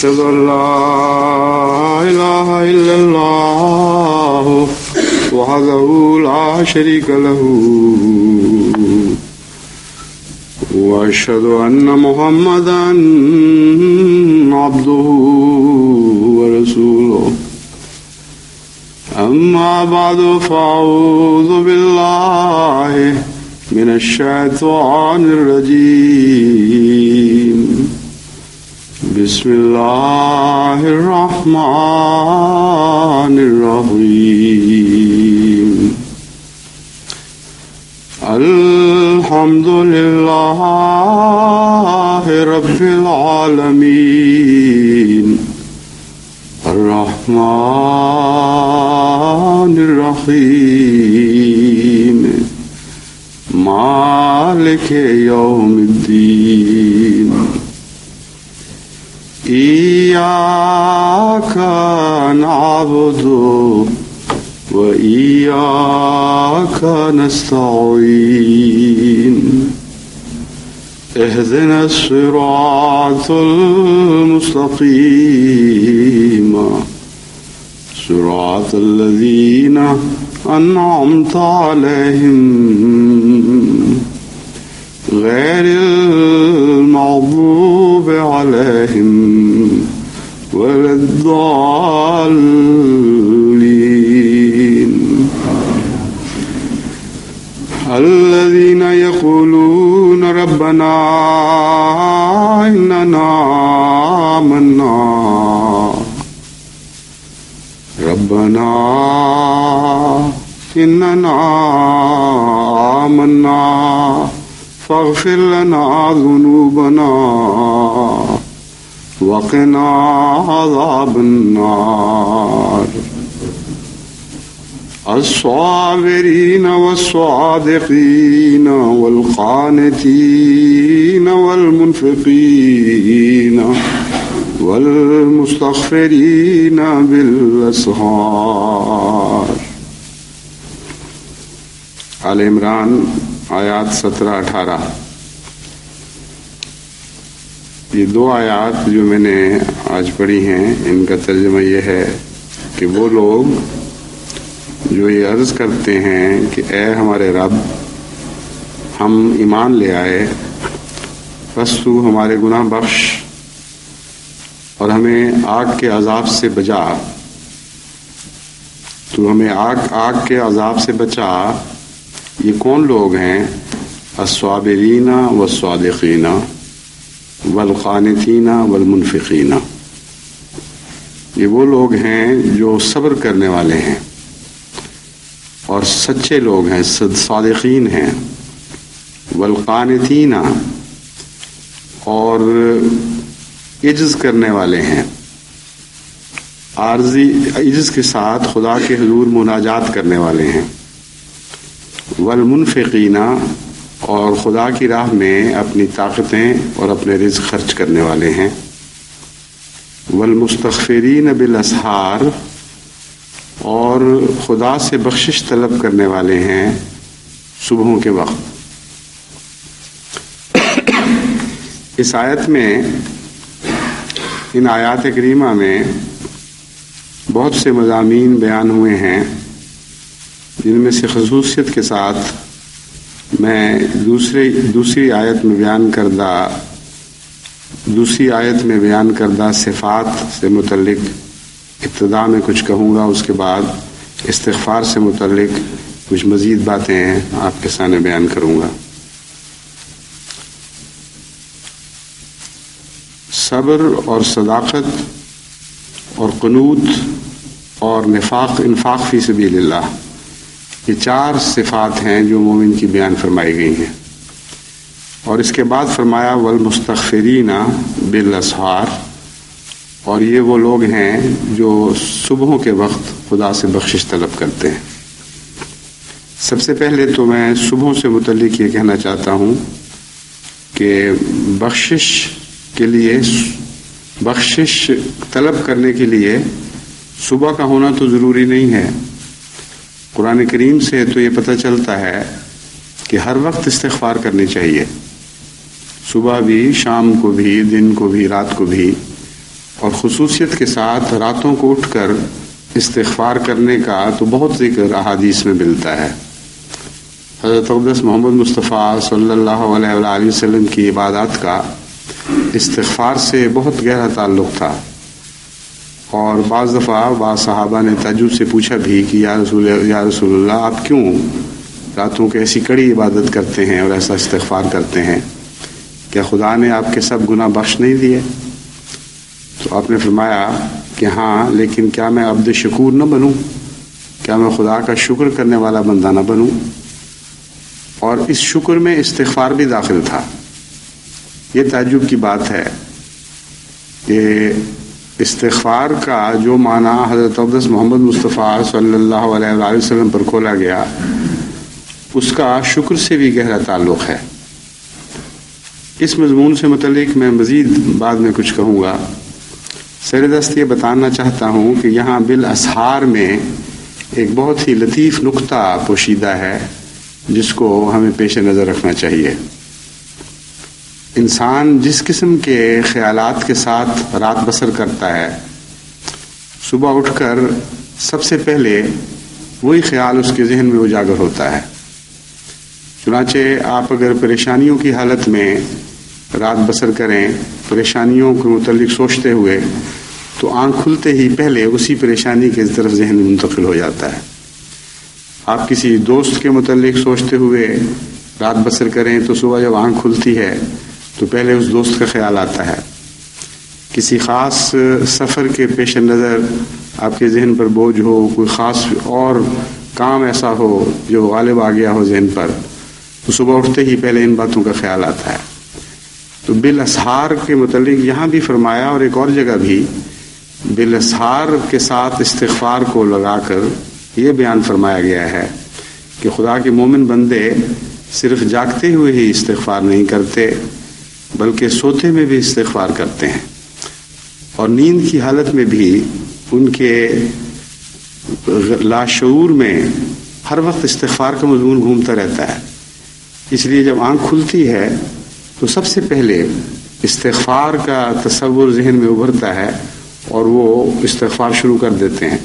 أشهد أن لا إله إلا الله وحده لا شريك له وأشهد أن محمدا عبده ورسوله أما بعد فأعوذ بالله من الشيطان الرجيم بسم الله الرحمن الرحيم الحمد لله رب العالمين الرحمن الرحيم مالك يوم الدين إياك نعبد وإياك نستعين اهدنا الصراط المستقيم صراط الذين أنعمت عليهم غير المغضوب عليهم ولا الضالين الذين يقولون ربنا إننا آمنا فاغفر لنا ذنوبنا وقنا عذاب النار الصابرين والصادقين والقانتين والمنفقين والمستغفرین بالاسحار۔ آل عمران آیات 17-18۔ یہ دو آیات جو میں نے آج پڑھی ہیں ان کا ترجمہ یہ ہے کہ وہ لوگ جو یہ عرض کرتے ہیں کہ اے ہمارے رب، ہم ایمان لے آئے، بس تو ہمارے گناہ بخش اور ہمیں آگ کے عذاب سے بچا، تو ہمیں آگ کے عذاب سے بچا۔ یہ کون لوگ ہیں؟ الصابرین والصادقین والقانتین والمنفقین۔ یہ وہ لوگ ہیں جو صبر کرنے والے ہیں اور سچے لوگ ہیں، صادقین ہیں، والقانتین اور عجز کرنے والے ہیں، عارضی عجز کے ساتھ خدا کے حضور مناجات کرنے والے ہیں، والمنفقین اور خدا کی راہ میں اپنی طاقتیں اور اپنے رزق خرچ کرنے والے ہیں، والمستغفرین بالاسحار اور خدا سے بخشش طلب کرنے والے ہیں صبحوں کے وقت۔ اس آیت میں، ان آیات کریمہ میں بہت سے مضامین بیان ہوئے ہیں، جن میں سے خصوصیت کے ساتھ میں دوسری آیت میں بیان کردہ صفات سے متعلق ابتدا میں کچھ کہوں گا، اس کے بعد استغفار سے متعلق کچھ مزید باتیں ہیں آپ کے سامنے بیان کروں گا۔ صبر اور صداقت اور قنوت اور انفاق فی سبیل اللہ، یہ 4 صفات ہیں جو مومن کی بیان فرمائی گئی ہیں، اور اس کے بعد فرمایا والمستغفرین بالاسحار، اور یہ وہ لوگ ہیں جو صبحوں کے وقت خدا سے بخشش طلب کرتے ہیں۔ سب سے پہلے تو میں صبحوں سے متعلق یہ کہنا چاہتا ہوں کہ بخشش طلب کرنے کے لیے صبح کا ہونا تو ضروری نہیں ہے۔ قرآن کریم سے تو یہ پتہ چلتا ہے کہ ہر وقت استغفار کرنی چاہیے، صبح بھی، شام کو بھی، دن کو بھی، رات کو بھی، اور خصوصیت کے ساتھ راتوں کو اٹھ کر استغفار کرنے کا تو بہت ذکر احادیث میں ملتا ہے۔ حضرت اقدس محمد مصطفیٰ صلی اللہ علیہ وآلہ وسلم کی عبادات کا استغفار سے بہت گہرا تعلق تھا، اور بعض دفعہ بعض صحابہ نے تعجب سے پوچھا بھی کہ یا رسول اللہ، آپ کیوں راتوں کی ایسی کڑی عبادت کرتے ہیں اور ایسا استغفار کرتے ہیں؟ کیا خدا نے آپ کے سب گناہ بخش نہیں دیے؟ تو آپ نے فرمایا کہ ہاں، لیکن کیا میں عبد شکور نہ بنوں؟ کیا میں خدا کا شکر کرنے والا بندہ نہ بنوں؟ اور اس شکر میں استغفار بھی داخل تھا۔ یہ تعجب کی بات ہے کہ استغفار کا جو معنی حضرت اقدس محمد مصطفیٰ صلی اللہ علیہ وآلہ وسلم پر کھولا گیا، اس کا شکر سے بھی گہرا تعلق ہے۔ اس مضمون سے متعلق میں مزید بعد میں کچھ کہوں گا۔ سر دست یہ بتانا چاہتا ہوں کہ یہاں بالاسحار میں ایک بہت ہی لطیف نقطہ پوشیدہ ہے جس کو ہمیں پیش نظر رکھنا چاہیے۔ انسان جس قسم کے خیالات کے ساتھ رات بسر کرتا ہے، صبح اٹھ کر سب سے پہلے وہی خیال اس کے ذہن میں اجاگر ہوتا ہے۔ چنانچہ آپ اگر پریشانیوں کی حالت میں رات بسر کریں، پریشانیوں کے متعلق سوچتے ہوئے، تو آنکھ کھلتے ہی پہلے اسی پریشانی کی طرف ذہن منتقل ہو جاتا ہے۔ آپ کسی دوست کے متعلق سوچتے ہوئے رات بسر کریں تو صبح جب آنکھ کھلتی ہے تو پہلے اس دوست کا خیال آتا ہے۔ کسی خاص سفر کے پیش نظر آپ کے ذہن پر بوجھ ہو، کوئی خاص اور کام ایسا ہو جو غالب آ گیا ہو ذہن پر، تو صبح اٹھتے ہی پہلے ان باتوں کا خیال آتا ہے۔ تو بالاسحار کے متعلق یہاں بھی فرمایا، اور ایک اور جگہ بھی بالاسحار کے ساتھ استغفار کو لگا کر یہ بیان فرمایا گیا ہے کہ خدا کے مومن بندے صرف جاگتے ہوئے ہی استغفار نہیں کرتے، بلکہ سوتے میں بھی استغفار کرتے ہیں۔ اور نیند کی حالت میں بھی ان کے لاشعور میں ہر وقت استغفار کا مضمون گھومتا رہتا ہے. اس لیے جب آنکھ کھلتی ہے تو سب سے پہلے استغفار کا تصور ذہن میں ابھرتا ہے اور وہ استغفار شروع کر دیتے ہیں.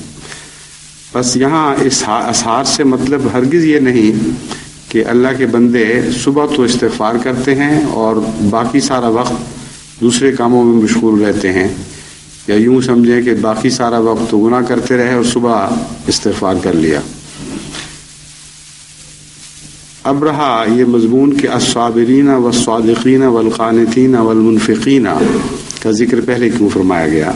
بس یہاں اس اثار سے مطلب ہرگز یہ نہیں کہ اللہ کے بندے صبح تو استغفار کرتے ہیں اور باقی سارا وقت دوسرے کاموں میں مشغول رہتے ہیں، یا یوں سمجھیں کہ باقی سارا وقت تو گناہ کرتے رہے اور صبح استغفار کر لیا. اب رہا یہ مضمون کہ الصابرین والصادقین والقانتین والمنفقین کا ذکر پہلے کیوں فرمایا گیا.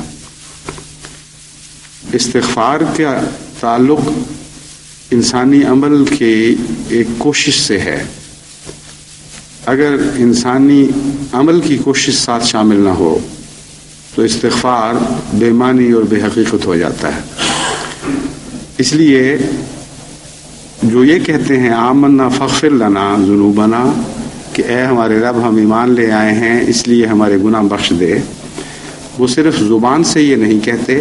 استغفار کا تعلق انسانی عمل کی ایک کوشش سے ہے. اگر انسانی عمل کی کوشش ساتھ شامل نہ ہو تو استغفار بے معنی اور بے حقیقت ہو جاتا ہے. اس لیے جو یہ کہتے ہیں آمنا فاغفر لنا ذنوبنا، کہ اے ہمارے رب ہم ایمان لے آئے ہیں اس لیے ہمارے گناہ بخش دے، وہ صرف زبان سے یہ نہیں کہتے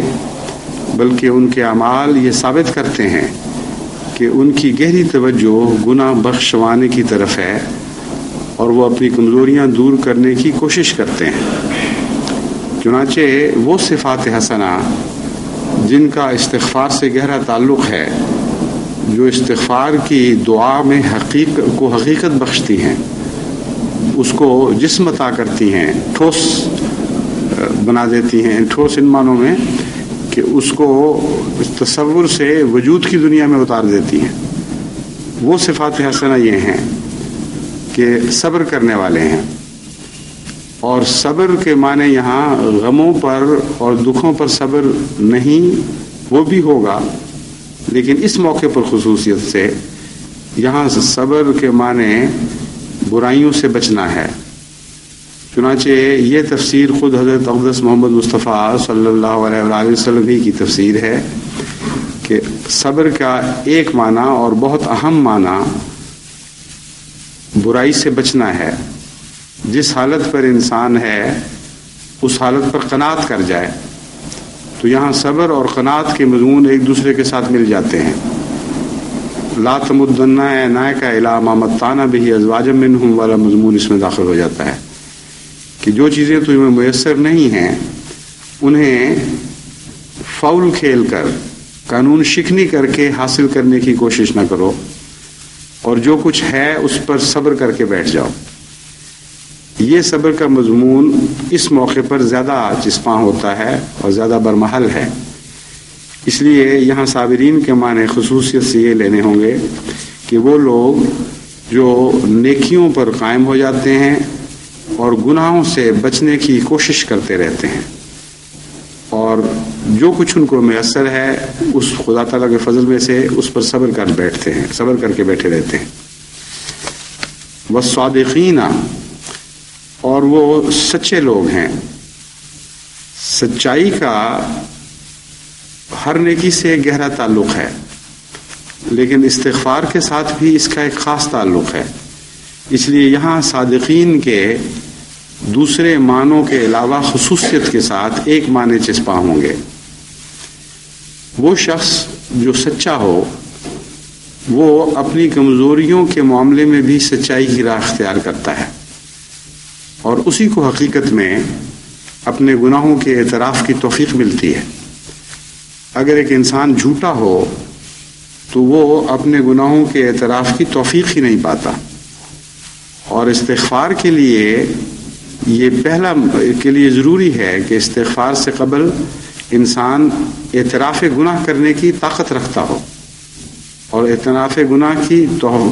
بلکہ ان کے اعمال یہ ثابت کرتے ہیں کہ ان کی گہری توجہ گناہ بخشوانے کی طرف ہے اور وہ اپنی کمزوریاں دور کرنے کی کوشش کرتے ہیں. چنانچہ وہ صفات حسنہ جن کا استغفار سے گہرا تعلق ہے، جو استغفار کی دعا میں حقیقت بخشتی ہیں، اس کو جسم عطا کرتی ہیں، ٹھوس بنا دیتی ہیں. ٹھوس ان معنوں میں کہ اس کو تصور سے وجود کی دنیا میں اتار دیتی ہیں. وہ صفات حسنہ یہ ہیں کہ صبر کرنے والے ہیں. اور صبر کے معنی یہاں غموں پر اور دکھوں پر صبر نہیں، وہ بھی ہوگا، لیکن اس موقع پر خصوصیت سے یہاں صبر کے معنی برائیوں سے بچنا ہے. چنانچہ یہ تفسیر خود حضرت اقدس محمد مصطفیٰ صلی اللہ علیہ وآلہ وسلم ہی کی تفسیر ہے کہ صبر کا ایک معنی اور بہت اہم معنی برائی سے بچنا ہے. جس حالت پر انسان ہے اس حالت پر قناعت کر جائے. تو یہاں صبر اور قناعت کے مضمون ایک دوسرے کے ساتھ مل جاتے ہیں. لا تمدن عینیک الی ما متعنا بہ ازواجا منہم والا مضمون اس میں داخل ہو جاتا ہے کہ جو چیزیں تمہیں میسر نہیں ہیں انہیں فاؤل کھیل کر، قانون شکنی کر کے حاصل کرنے کی کوشش نہ کرو، اور جو کچھ ہے اس پر صبر کر کے بیٹھ جاؤ. یہ صبر کا مضمون اس موقع پر زیادہ چسپاں ہوتا ہے اور زیادہ برمحل ہے. اس لیے یہاں صابرین کے معنی خصوصیت سے یہ لینے ہوں گے کہ وہ لوگ جو نیکیوں پر قائم ہو جاتے ہیں اور گناہوں سے بچنے کی کوشش کرتے رہتے ہیں، اور جو کچھ ان کو میسر ہے اس خدا تعالیٰ کے فضل میں سے اس پر صبر کر بیٹھتے ہیں، صبر کر کے بیٹھے رہتے ہیں. والصادقین، اور وہ سچے لوگ ہیں. سچائی کا ہر نیکی سے گہرا تعلق ہے، لیکن استغفار کے ساتھ بھی اس کا ایک خاص تعلق ہے. اس لیے یہاں صادقین کے دوسرے معنوں کے علاوہ خصوصیت کے ساتھ ایک معنی چسپاں ہوں گے. وہ شخص جو سچا ہو وہ اپنی کمزوریوں کے معاملے میں بھی سچائی کی راہ اختیار کرتا ہے، اور اسی کو حقیقت میں اپنے گناہوں کے اعتراف کی توفیق ملتی ہے. اگر ایک انسان جھوٹا ہو تو وہ اپنے گناہوں کے اعتراف کی توفیق ہی نہیں پاتا. اور استغفار کے لیے یہ پہلا کے لیے ضروری ہے کہ استغفار سے قبل انسان اعتراف گناہ کرنے کی طاقت رکھتا ہو اور اعتراف گناہ کی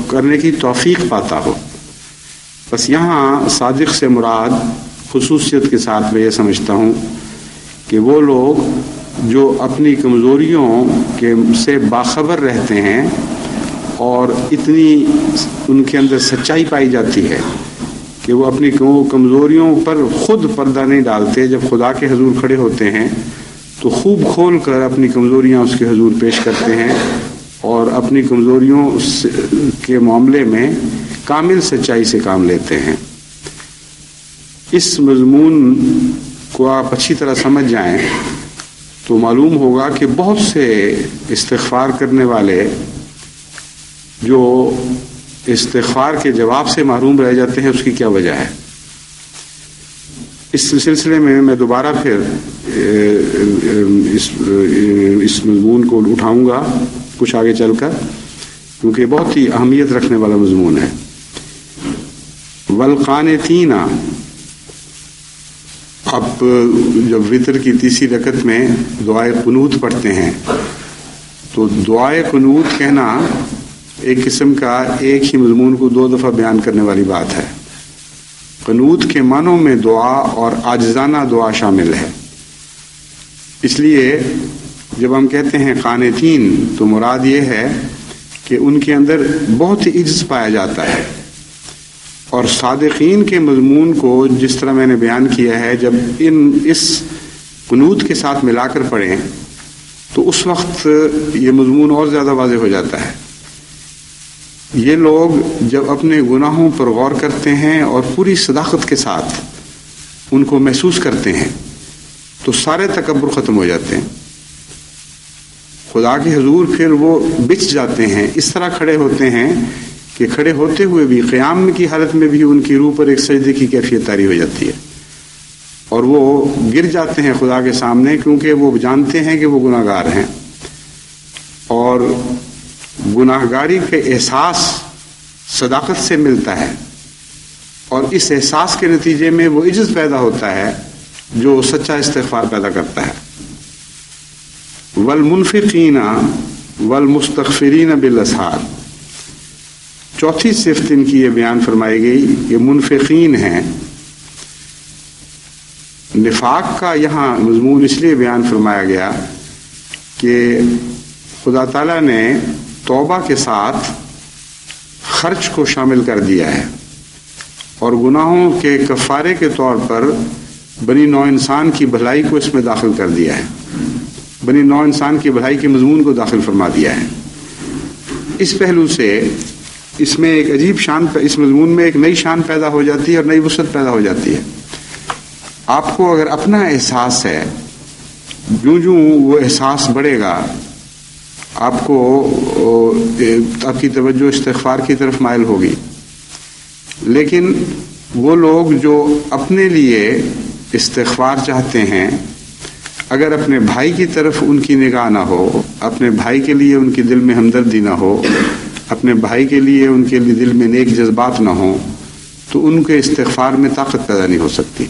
کرنے کی توفیق پاتا ہو. بس یہاں صادق سے مراد خصوصیت کے ساتھ میں یہ سمجھتا ہوں کہ وہ لوگ جو اپنی کمزوریوں کے سے باخبر رہتے ہیں اور اتنی ان کے اندر سچائی پائی جاتی ہے کہ وہ اپنی کمزوریوں پر خود پردہ نہیں ڈالتے. جب خدا کے حضور کھڑے ہوتے ہیں تو خوب کھول کر اپنی کمزوریاں اس کے حضور پیش کرتے ہیں اور اپنی کمزوریوں کے معاملے میں کامل سچائی سے کام لیتے ہیں. اس مضمون کو آپ اچھی طرح سمجھ جائیں تو معلوم ہوگا کہ بہت سے استغفار کرنے والے جو استغفار کے جواب سے محروم رہ جاتے ہیں، اس کی کیا وجہ ہے۔ اس سلسلے میں میں دوبارہ پھر اس مضمون کو اٹھاؤں گا کچھ آگے چل کر، کیونکہ بہت ہی اہمیت رکھنے والا مضمون ہے۔ والقانتین، اب جب وتر کی تیسری رکعت میں دعائے قنوت پڑھتے ہیں تو دعائے قنوت کہنا ایک قسم کا ایک ہی مضمون کو دو دفعہ بیان کرنے والی بات ہے۔ قنوت کے معنوں میں دعا اور عاجزانہ دعا شامل ہے۔ اس لیے جب ہم کہتے ہیں قانتین تو مراد یہ ہے کہ ان کے اندر بہت ہی عجز پایا جاتا ہے، اور صادقین کے مضمون کو جس طرح میں نے بیان کیا ہے، جب اس قنوت کے ساتھ ملا کر پڑھیں تو اس وقت یہ مضمون اور زیادہ واضح ہو جاتا ہے۔ یہ لوگ جب اپنے گناہوں پر غور کرتے ہیں اور پوری صداقت کے ساتھ ان کو محسوس کرتے ہیں تو سارے تکبر ختم ہو جاتے ہیں، خدا کے حضور پھر وہ بچ جاتے ہیں، اس طرح کھڑے ہوتے ہیں کہ کھڑے ہوتے ہوئے بھی قیام کی حالت میں بھی ان کی روح پر ایک سجدے کی کیفیت طاری ہو جاتی ہے، اور وہ گر جاتے ہیں خدا کے سامنے، کیونکہ وہ جانتے ہیں کہ وہ گناہ گار ہیں، اور گناہ گاری کا احساس صداقت سے ملتا ہے، اور اس احساس کے نتیجے میں وہ عجز پیدا ہوتا ہے جو سچا استغفار پیدا کرتا ہے۔ والمنفقین والمستغفرین بالاسحار، چوتھی صفت ان کی یہ بیان فرمائی گئی، یہ منفقین ہیں۔ نفاق کا یہاں مضمون اس لیے بیان فرمایا گیا کہ خدا تعالیٰ نے توبہ کے ساتھ خرچ کو شامل کر دیا ہے، اور گناہوں کے کفارے کے طور پر بنی نوع انسان کی بھلائی کو اس میں داخل کر دیا ہے، بنی نوع انسان کی بھلائی کے مضمون کو داخل فرما دیا ہے۔ اس پہلو سے اس میں ایک عجیب شان، اس مضمون میں ایک نئی شان پیدا ہو جاتی ہے اور نئی وسعت پیدا ہو جاتی ہے۔ آپ کو اگر اپنا احساس ہے، جوں جوں وہ احساس بڑھے گا آپ کو آپ کی توجہ استغفار کی طرف مائل ہوگی، لیکن وہ لوگ جو اپنے لیے استغفار چاہتے ہیں، اگر اپنے بھائی کی طرف ان کی نگاہ نہ ہو، اپنے بھائی کے لیے ان کی دل میں ہمدردی نہ ہو، اپنے بھائی کے لیے ان کے لیے دل میں نیک جذبات نہ ہوں، تو ان کے استغفار میں طاقت پیدا نہیں ہو سکتی۔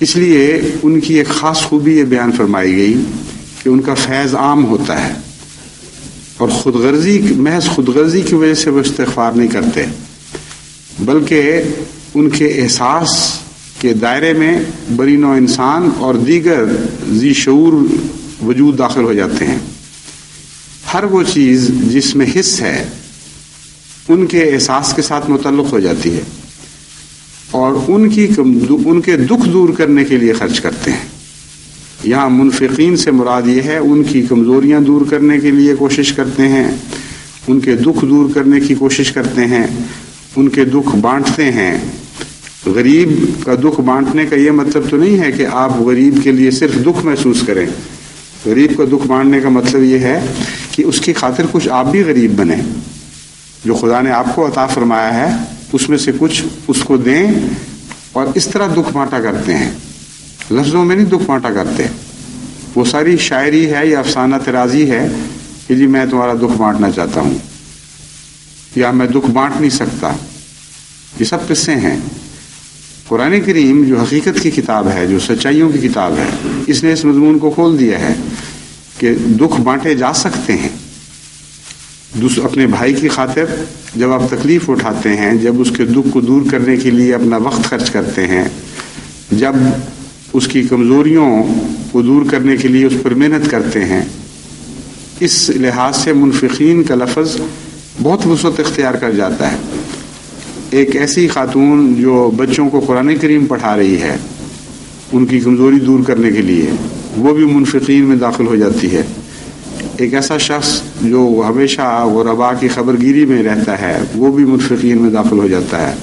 اس لیے ان کی ایک خاص خوبی یہ بیان فرمائی گئی کہ ان کا فیض عام ہوتا ہے، اور محض خود غرضی کی وجہ سے وہ استغفار نہیں کرتے، بلکہ ان کے احساس کے دائرے میں بنی نوع انسان اور دیگر ذی شعور وجود داخل ہو جاتے ہیں۔ ہر وہ چیز جس میں حص ہے ان کے احساس کے ساتھ متعلق ہو جاتی ہے، اور ان کے دکھ دور کرنے کے لیے خرچ کرتے ہیں۔ یہاں منفقین سے مراد یہ ہے ان کی کمزوریاں دور کرنے کے لیے کوشش کرتے ہیں، ان کے دکھ دور کرنے کی کوشش کرتے ہیں، ان کے دکھ بانٹتے ہیں۔ غریب کا دکھ بانٹنے کا یہ مطلب تو نہیں ہے کہ آپ غریب کے لیے صرف دکھ محسوس کریں۔ غریب کا دکھ بانٹنے کا مطلب یہ ہے کہ اس کی خاطر کچھ آپ بھی غریب بنیں، جو خدا نے آپ کو عطا فرمایا ہے اس میں سے کچھ اس کو دیں، اور اس طرح دکھ بانٹا کرتے ہیں۔ لفظوں میں نہیں دکھ بانٹا کرتے، وہ ساری شاعری ہے یا افسانہ طرازی ہے کہ جی میں تمہارا دکھ بانٹنا چاہتا ہوں، یا میں دکھ بانٹ نہیں سکتا، یہ سب قصے ہیں۔ قرآن کریم جو حقیقت کی کتاب ہے، جو سچائیوں کی کتاب ہے، اس نے اس مضمون کو کھول دیا ہے کہ دکھ بانٹے جا سکتے ہیں۔ اپنے بھائی کی خاطر جب آپ تکلیف اٹھاتے ہیں، جب اس کے دکھ کو دور کرنے کے لیے اپنا وقت خرچ کرتے ہیں، جب اس کی کمزوریوں کو دور کرنے کے لیے اس پر محنت کرتے ہیں، اس لحاظ سے منفقین کا لفظ بہت وسعت اختیار کر جاتا ہے۔ ایک ایسی خاتون جو بچوں کو قرآن کریم پڑھا رہی ہے، ان کی کمزوری دور کرنے کے لیے، وہ بھی منفقین میں داخل ہو جاتی ہے۔ ایک ایسا شخص جو ہمیشہ غرباء کی خبرگیری میں رہتا ہے، وہ بھی منفقین میں داخل ہو جاتا ہے۔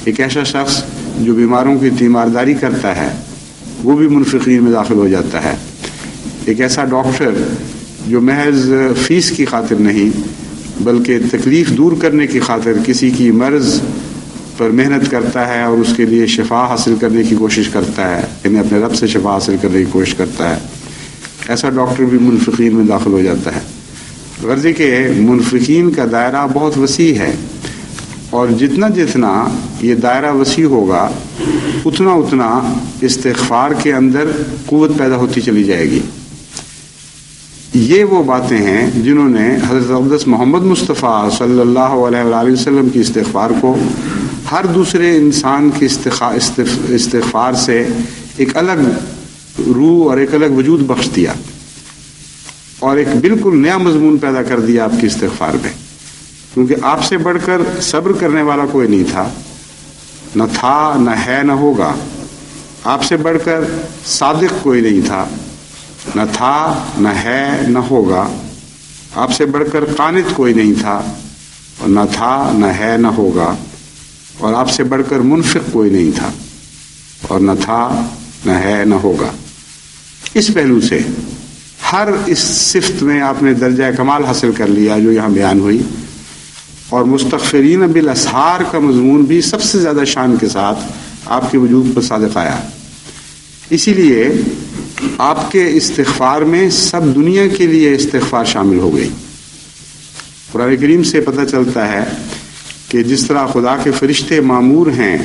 ایک ایسا شخص جو بیماروں کی تیمارداری کرتا ہے، وہ بھی منفقین میں داخل ہو جاتا ہے۔ ایک ایسا ڈاکٹر جو محض فیس کی خاطر نہیں بلکہ تکلیف دور کرنے کی خاطر کسی کی مرض پر محنت کرتا ہے اور اس کے لیے شفا حاصل کرنے کی کوشش کرتا ہے، یعنی اپنے رب سے شفا حاصل کرنے کی کوشش کرتا ہے، ایسا ڈاکٹر بھی منفقین میں داخل ہو جاتا ہے۔ غرض کہ منفقین کا دائرہ بہت وسیع ہے، اور جتنا جتنا یہ دائرہ وسیع ہوگا اتنا اتنا استغفار کے اندر قوت پیدا ہوتی چلی جائے گی۔ یہ وہ باتیں ہیں جنہوں نے حضرت اقدس محمد مصطفیٰ صلی اللہ علیہ وآلہ وسلم کی استغفار کو ہر دوسرے انسان کی استغفار سے ایک الگ روح اور ایک الگ وجود بخش دیا، اور ایک بالکل نیا مضمون پیدا کر دیا آپ کی استغفار میں، کیونکہ آپ سے بڑھ کر صبر کرنے والا کوئی نہیں تھا، نہ تھا، نہ ہے، نہ ہوگا۔ آپ سے بڑھ کر صادق کوئی نہیں تھا، نہ تھا، نہ ہے، نہ ہوگا۔ آپ سے بڑھ کر قانت کوئی نہیں تھا، اور نہ تھا، نہ ہے، نہ ہوگا۔ اور آپ سے بڑھ کر منفق کوئی نہیں تھا، اور نہ تھا، نہ ہے، نہ ہوگا۔ اس پہلو سے ہر اس صفت میں آپ نے درجہ کمال حاصل کر لیا جو یہاں بیان ہوئی، اور مستغفرین بالاسحار کا مضمون بھی سب سے زیادہ شان کے ساتھ آپ کے وجود پر صادق آیا۔ اسی لیے آپ کے استغفار میں سب دنیا کے لیے استغفار شامل ہو گئی۔ قرآن کریم سے پتہ چلتا ہے کہ جس طرح خدا کے فرشتے مامور ہیں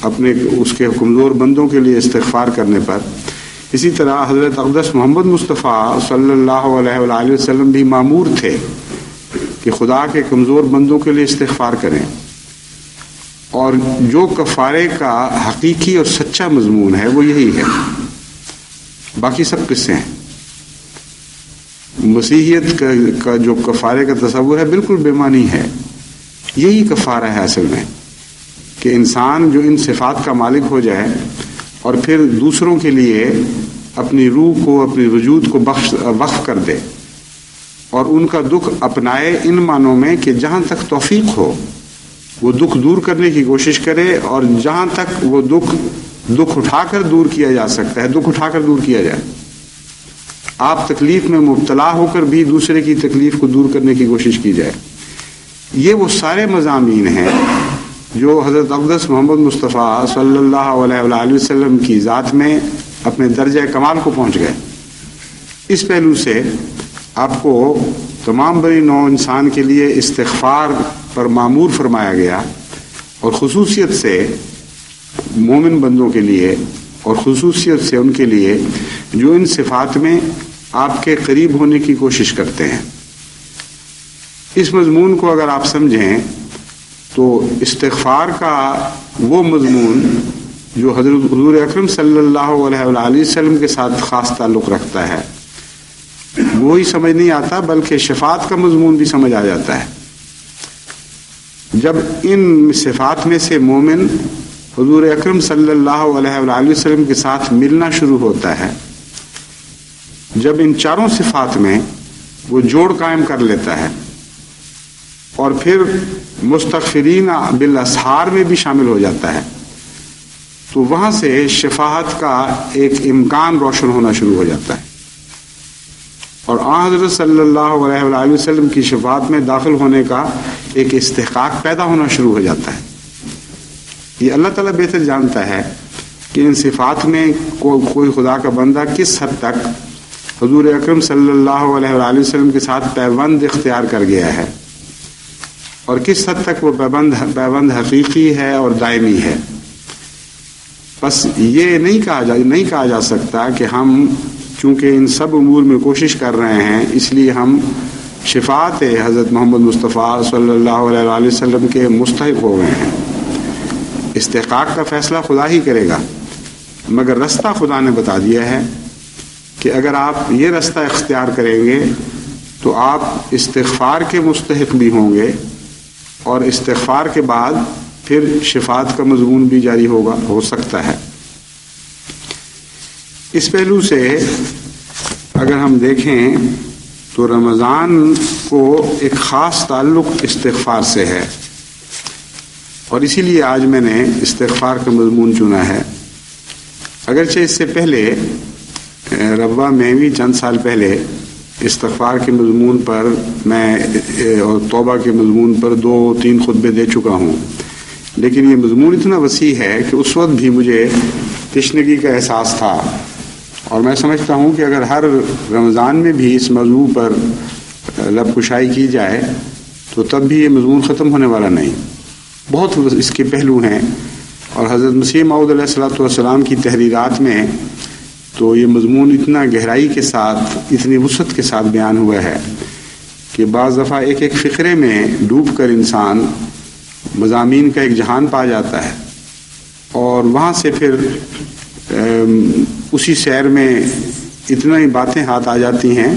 اپنے اس کے کمزور بندوں کے لیے استغفار کرنے پر، اسی طرح حضرت اقدس محمد مصطفیٰ صلی اللہ علیہ وآلہ وسلم بھی مامور تھے کہ خدا کے کمزور بندوں کے لیے استغفار کریں، اور جو کفارے کا حقیقی اور سچا مضمون ہے وہ یہی ہے، باقی سب قصے ہیں۔ مسیحیت کا جو کفارے کا تصور ہے بالکل بے معنی ہے، یہی کفارہ ہے اصل میں، کہ انسان جو ان صفات کا مالک ہو جائے اور پھر دوسروں کے لیے اپنی روح کو، اپنی وجود کو وقف کر دے، اور ان کا دکھ اپنائے ان معنوں میں کہ جہاں تک توفیق ہو وہ دکھ دور کرنے کی کوشش کرے، اور جہاں تک وہ دکھ اٹھا کر دور کیا جا سکتا ہے دکھ اٹھا کر دور کیا جائے۔ آپ تکلیف میں مبتلا ہو کر بھی دوسرے کی تکلیف کو دور کرنے کی کوشش کی جائے۔ یہ وہ سارے مضامین ہیں جو حضرت اقدس محمد مصطفیٰ صلی اللہ علیہ وآلہ وسلم کی ذات میں اپنے درجہ کمال کو پہنچ گئے۔ اس پہلو سے آپ کو تمام بری نوع انسان کے لیے استغفار پر مامور فرمایا گیا، اور خصوصیت سے مومن بندوں کے لیے، اور خصوصیت سے ان کے لیے جو ان صفات میں آپ کے قریب ہونے کی کوشش کرتے ہیں۔ اس مضمون کو اگر آپ سمجھیں تو استغفار کا وہ مضمون جو حضرت حضور اکرم صلی اللہ علیہ وآلہ وسلم کے ساتھ خاص تعلق رکھتا ہے وہی سمجھ نہیں آتا، بلکہ شفاعت کا مضمون بھی سمجھ آ جاتا ہے۔ جب ان صفات میں سے مومن حضور اکرم صلی اللہ علیہ وآلہ وسلم کے ساتھ ملنا شروع ہوتا ہے، جب ان چاروں صفات میں وہ جوڑ قائم کر لیتا ہے، اور پھر مستغفرین بالاسحار میں بھی شامل ہو جاتا ہے، تو وہاں سے شفاعت کا ایک امکان روشن ہونا شروع ہو جاتا ہے، اور آن حضرت صلی اللہ علیہ وآلہ وسلم کی شفاعت میں داخل ہونے کا ایک استحقاق پیدا ہونا شروع ہو جاتا ہے۔ یہ اللہ تعالیٰ بہتر جانتا ہے کہ ان صفات میں کوئی خدا کا بندہ کس حد تک حضور اکرم صلی اللہ علیہ وآلہ وسلم کے ساتھ پیوند اختیار کر گیا ہے، اور کس حد تک وہ پیوند حقیقی ہے اور دائمی ہے۔ بس یہ نہیں کہا جا سکتا کہ ہم چونکہ ان سب امور میں کوشش کر رہے ہیں اس لیے ہم شفاعت حضرت محمد مصطفیٰ صلی اللہ علیہ وآلہ وسلم کے مستحق ہو گئے ہیں۔ استحقاق کا فیصلہ خدا ہی کرے گا، مگر رستہ خدا نے بتا دیا ہے کہ اگر آپ یہ رستہ اختیار کریں گے تو آپ استغفار کے مستحق بھی ہوں گے، اور استغفار کے بعد پھر شفاعت کا مضمون بھی جاری ہو سکتا ہے۔ اس پہلو سے اگر ہم دیکھیں تو رمضان کو ایک خاص تعلق استغفار سے ہے، اور اسی لیے آج میں نے استغفار کا مضمون چنا ہے۔ اگرچہ اس سے پہلے ربوہ میں بھی چند سال پہلے استغفار کے مضمون پر میں اور توبہ کے مضمون پر 2-3 خطبے دے چکا ہوں، لیکن یہ مضمون اتنا وسیع ہے کہ اس وقت بھی مجھے تشنگی کا احساس تھا، اور میں سمجھتا ہوں کہ اگر ہر رمضان میں بھی اس موضوع پر لب کشائی کی جائے تو تب بھی یہ مضمون ختم ہونے والا نہیں۔ بہت اس کے پہلو ہیں، اور حضرت مسیح موعود علیہ الصلوۃ والسلام کی تحریرات میں تو یہ مضمون اتنا گہرائی کے ساتھ، اتنی وسعت کے ساتھ بیان ہوا ہے کہ بعض دفعہ ایک فقرے میں ڈوب کر انسان مضامین کا ایک جہان پا جاتا ہے، اور وہاں سے پھر اسی سیر میں اتنا ہی باتیں ہاتھ آ جاتی ہیں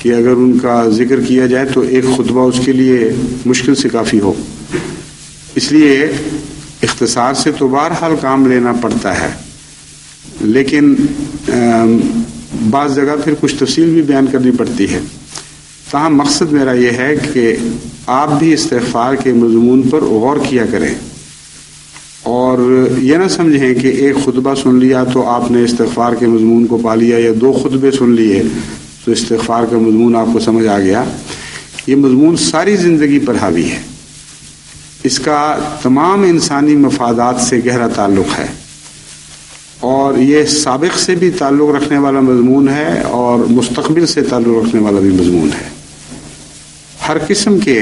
کہ اگر ان کا ذکر کیا جائے تو ایک خطبہ اس کے لیے مشکل سے کافی ہو۔ اس لیے اختصار سے تو بہرحال کام لینا پڑتا ہے، لیکن بعض جگہ پھر کچھ تفصیل بھی بیان کرنی پڑتی ہے۔ تاہم مقصد میرا یہ ہے کہ آپ بھی استغفار کے مضمون پر غور کیا کریں، اور یہ نہ سمجھیں کہ ایک خطبہ سن لیا تو آپ نے استغفار کے مضمون کو پا لیا، یا 2 خطبے سن لیے تو استغفار کا مضمون آپ کو سمجھ آ گیا۔ یہ مضمون ساری زندگی پر حاوی ہے، اس کا تمام انسانی مفادات سے گہرا تعلق ہے، اور یہ سابق سے بھی تعلق رکھنے والا مضمون ہے اور مستقبل سے تعلق رکھنے والا بھی مضمون ہے۔ ہر قسم کے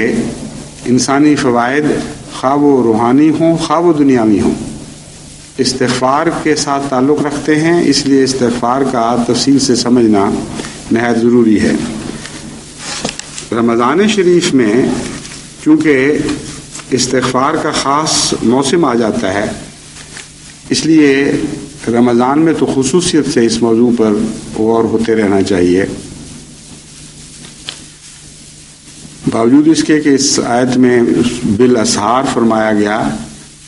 انسانی فوائد، خواہ وہ روحانی ہوں خواہ وہ دنیاوی ہوں، استغفار کے ساتھ تعلق رکھتے ہیں، اس لیے استغفار کا تفصیل سے سمجھنا نہایت ضروری ہے۔ رمضان شریف میں چونکہ استغفار کا خاص موسم آ جاتا ہے، اس لیے رمضان میں تو خصوصیت سے اس موضوع پر غور ہوتے رہنا چاہیے۔ باوجود اس کے کہ اس آیت میں بالاسحار فرمایا گیا،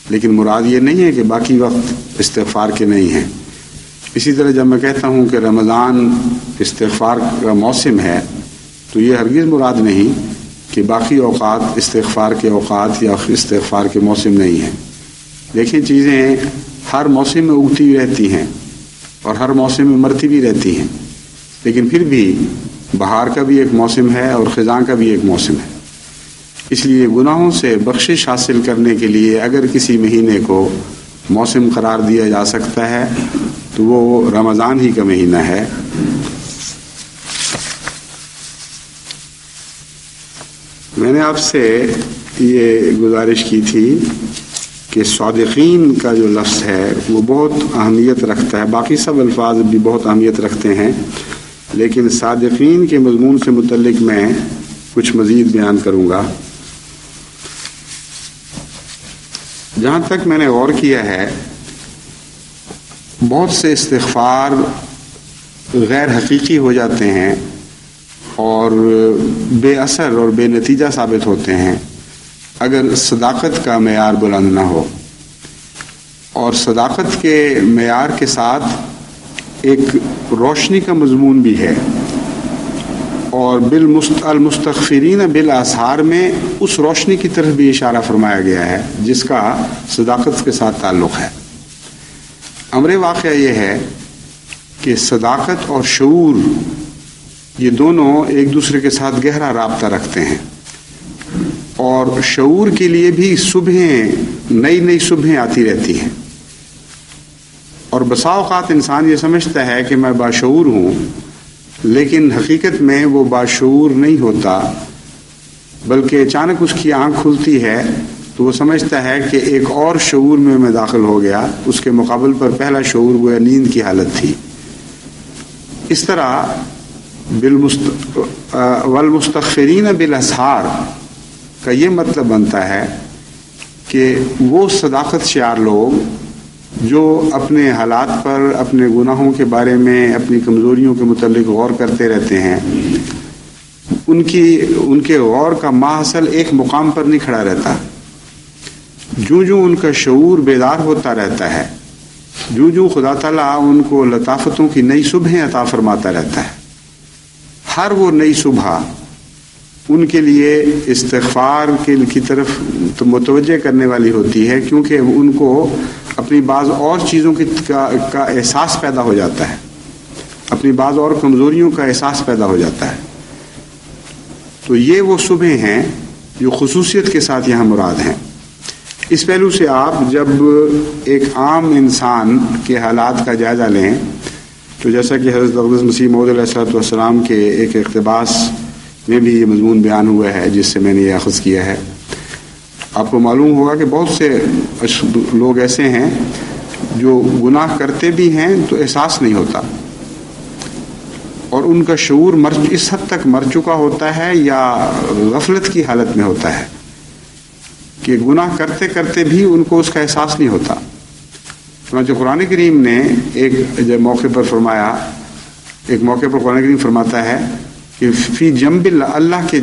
لیکن مراد یہ نہیں ہے کہ باقی وقت استغفار کے نہیں ہیں۔ اسی طرح جب میں کہتا ہوں کہ رمضان استغفار کا موسم ہے تو یہ ہرگز مراد نہیں کہ باقی اوقات استغفار کے اوقات یا استغفار کے موسم نہیں ہیں۔ لیکن چیزیں ہر موسم میں اگتی رہتی ہیں اور ہر موسم میں مرتی بھی رہتی ہیں، لیکن پھر بھی بہار کا بھی ایک موسم ہے اور خزاں کا بھی ایک موسم ہے۔ اس لیے گناہوں سے بخشش حاصل کرنے کے لیے اگر کسی مہینے کو موسم قرار دیا جا سکتا ہے تو وہ رمضان ہی کا مہینہ ہے۔ میں نے آپ سے یہ گزارش کی تھی کہ صادقین کا جو لفظ ہے وہ بہت اہمیت رکھتا ہے، باقی سب الفاظ بھی بہت اہمیت رکھتے ہیں، لیکن صادقین کے مضمون سے متعلق میں کچھ مزید بیان کروں گا۔ جہاں تک میں نے غور کیا ہے، بہت سے استغفار غیر حقیقی ہو جاتے ہیں اور بے اثر اور بے نتیجہ ثابت ہوتے ہیں اگر صداقت کا معیار بلند نہ ہو، اور صداقت کے معیار کے ساتھ ایک روشنی کا مضمون بھی ہے، اور المستغفرین بالاسحار میں اس روشنی کی طرف بھی اشارہ فرمایا گیا ہے جس کا صداقت کے ساتھ تعلق ہے۔ امر واقعہ یہ ہے کہ صداقت اور شعور یہ دونوں ایک دوسرے کے ساتھ گہرا رابطہ رکھتے ہیں، اور شعور کے لیے بھی نئی صبحیں آتی رہتی ہیں، اور بسا اوقات انسان یہ سمجھتا ہے کہ میں باشعور ہوں، لیکن حقیقت میں وہ باشعور نہیں ہوتا، بلکہ اچانک اس کی آنکھ کھلتی ہے تو وہ سمجھتا ہے کہ ایک اور شعور میں داخل ہو گیا، اس کے مقابل پر پہلا شعور گویا نیند کی حالت تھی۔ اس طرح والمستغفرین بالاسحار کا یہ مطلب بنتا ہے کہ وہ صداقت شعار لوگ جو اپنے حالات پر، اپنے گناہوں کے بارے میں، اپنی کمزوریوں کے متعلق غور کرتے رہتے ہیں، ان کے غور کا ماحصل ایک مقام پر نہیں کھڑا رہتا، جو ان کا شعور بیدار ہوتا رہتا ہے، جو خدا تعالیٰ ان کو لطافتوں کی نئی صبحیں عطا فرماتا رہتا ہے، ہر وہ نئی صبح ان کے لیے استغفار کی طرف تو متوجہ کرنے والی ہوتی ہے، کیونکہ ان کو اپنی بعض اور چیزوں کا احساس پیدا ہو جاتا ہے، اپنی بعض اور کمزوریوں کا احساس پیدا ہو جاتا ہے۔ تو یہ وہ صبح ہیں جو خصوصیت کے ساتھ یہاں مراد ہیں۔ اس پہلو سے آپ جب ایک عام انسان کے حالات کا جائزہ لیں تو جیسا کہ حضرت اقدس مسیح موعود علیہ الصلوۃ والسلام کے ایک اقتباس میں بھی یہ مضمون بیان ہوا ہے جس سے میں نے یہ اخذ کیا ہے، آپ کو معلوم ہوگا کہ بہت سے لوگ ایسے ہیں جو گناہ کرتے بھی ہیں تو احساس نہیں ہوتا، اور ان کا شعور اس حد تک مر چکا ہوتا ہے یا غفلت کی حالت میں ہوتا ہے کہ گناہ کرتے کرتے بھی ان کو اس کا احساس نہیں ہوتا۔ چنانچہ قرآن کریم نے ایک موقع پر قرآن کریم فرماتا ہے کہ فی جنب اللہ کے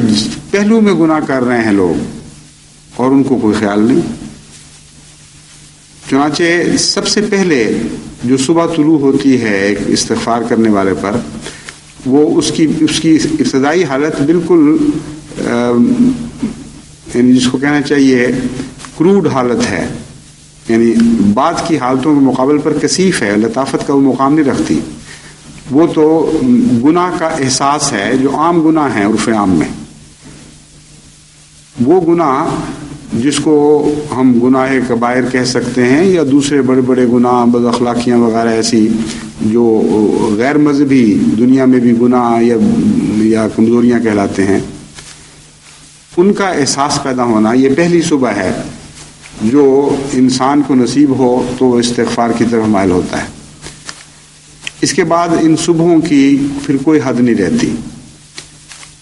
پہلو میں گناہ کر رہے ہیں لوگ اور ان کو کوئی خیال نہیں۔ چنانچہ سب سے پہلے جو صبح طلوع ہوتی ہے ایک استغفار کرنے والے پر، وہ اس کی ابتدائی حالت بالکل یعنی جس کو کہنا چاہیے کروڈ حالت ہے، یعنی بعد کی حالتوں کے مقابل پر کثیف ہے، لطافت کا وہ مقام نہیں رکھتی۔ وہ تو گناہ کا احساس ہے جو عام گناہ ہیں عرف عام میں، وہ گناہ جس کو ہم گناہ کبائر کہہ سکتے ہیں یا دوسرے بڑے بڑے گناہ بد اخلاقیاں وغیرہ ایسی جو غیر مذہبی دنیا میں بھی گناہ یا کمزوریاں کہلاتے ہیں، ان کا احساس پیدا ہونا یہ پہلی صبح ہے جو انسان کو نصیب ہو تو وہ استغفار کی طرف مائل ہوتا ہے۔ اس کے بعد ان صبحوں کی پھر کوئی حد نہیں رہتی،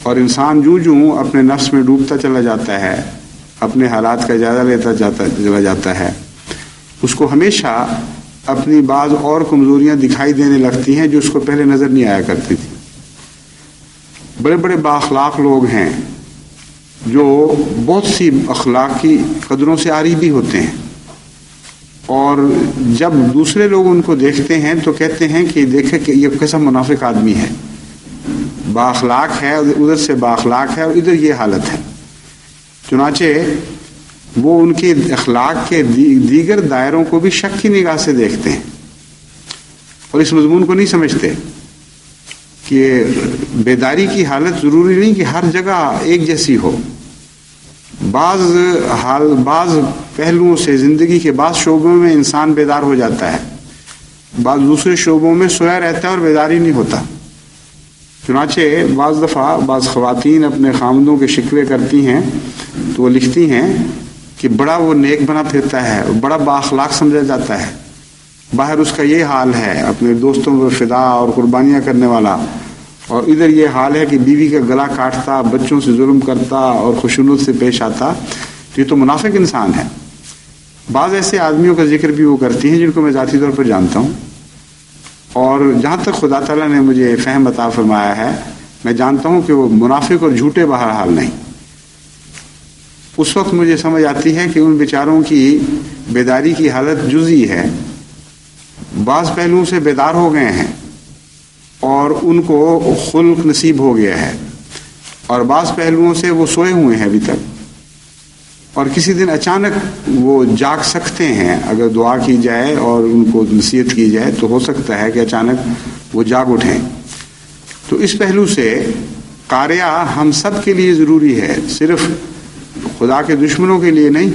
اور انسان جوں اپنے نفس میں ڈوبتا چلا جاتا ہے، اپنے حالات کا جائزہ لیتا چلا جاتا ہے، اس کو ہمیشہ اپنی بعض اور کمزوریاں دکھائی دینے لگتی ہیں جو اس کو پہلے نظر نہیں آیا کرتی تھی۔ بڑے بڑے بااخلاق لوگ ہیں جو بہت سی اخلاقی قدروں سے عاری بھی ہوتے ہیں، اور جب دوسرے لوگ ان کو دیکھتے ہیں تو کہتے ہیں کہ دیکھیں کہ یہ کیسا منافق آدمی ہے، بااخلاق ہے، ادھر سے بااخلاق ہے اور ادھر یہ حالت ہے۔ چنانچہ وہ ان کے اخلاق کے دیگر دائروں کو بھی شک کی نگاہ سے دیکھتے ہیں اور اس مضمون کو نہیں سمجھتے کہ بیداری کی حالت ضروری نہیں کہ ہر جگہ ایک جیسی ہو۔ بعض پہلوؤں سے زندگی کے بعض شعبوں میں انسان بیدار ہو جاتا ہے، بعض دوسرے شعبوں میں سویا رہتا ہے اور بیداری نہیں ہوتا۔ چنانچہ بعض دفعہ بعض خواتین اپنے خامندوں کے شکوے کرتی ہیں تو وہ لکھتی ہیں کہ بڑا وہ نیک بنا پھرتا ہے، بڑا بااخلاق سمجھا جاتا ہے، باہر اس کا یہ حال ہے اپنے دوستوں پر فدا اور قربانیاں کرنے والا، اور ادھر یہ حال ہے کہ بیوی کا گلا کاٹتا، بچوں سے ظلم کرتا اور خشونت سے پیش آتا، یہ تو منافق انسان ہے۔ بعض ایسے آدمیوں کا ذکر بھی وہ کرتی ہیں جن کو میں ذاتی طور پر جانتا ہوں، اور جہاں تک خدا تعالیٰ نے مجھے فہم عطا فرمایا ہے میں جانتا ہوں کہ وہ منافق اور جھوٹے بہرحال نہیں۔ اس وقت مجھے سمجھ آتی ہے کہ ان بیچاروں کی بیداری کی حالت جزئی ہے، بعض پہلوؤں سے بیدار ہو گئے ہیں اور ان کو خلق نصیب ہو گیا ہے، اور بعض پہلوؤں سے وہ سوئے ہوئے ہیں ابھی تک، اور کسی دن اچانک وہ جاگ سکتے ہیں اگر دعا کی جائے اور ان کو نصیحت کی جائے تو ہو سکتا ہے کہ اچانک وہ جاگ اٹھیں۔ تو اس پہلو سے قاریہ ہم سب کے لیے ضروری ہے، صرف خدا کے دشمنوں کے لیے نہیں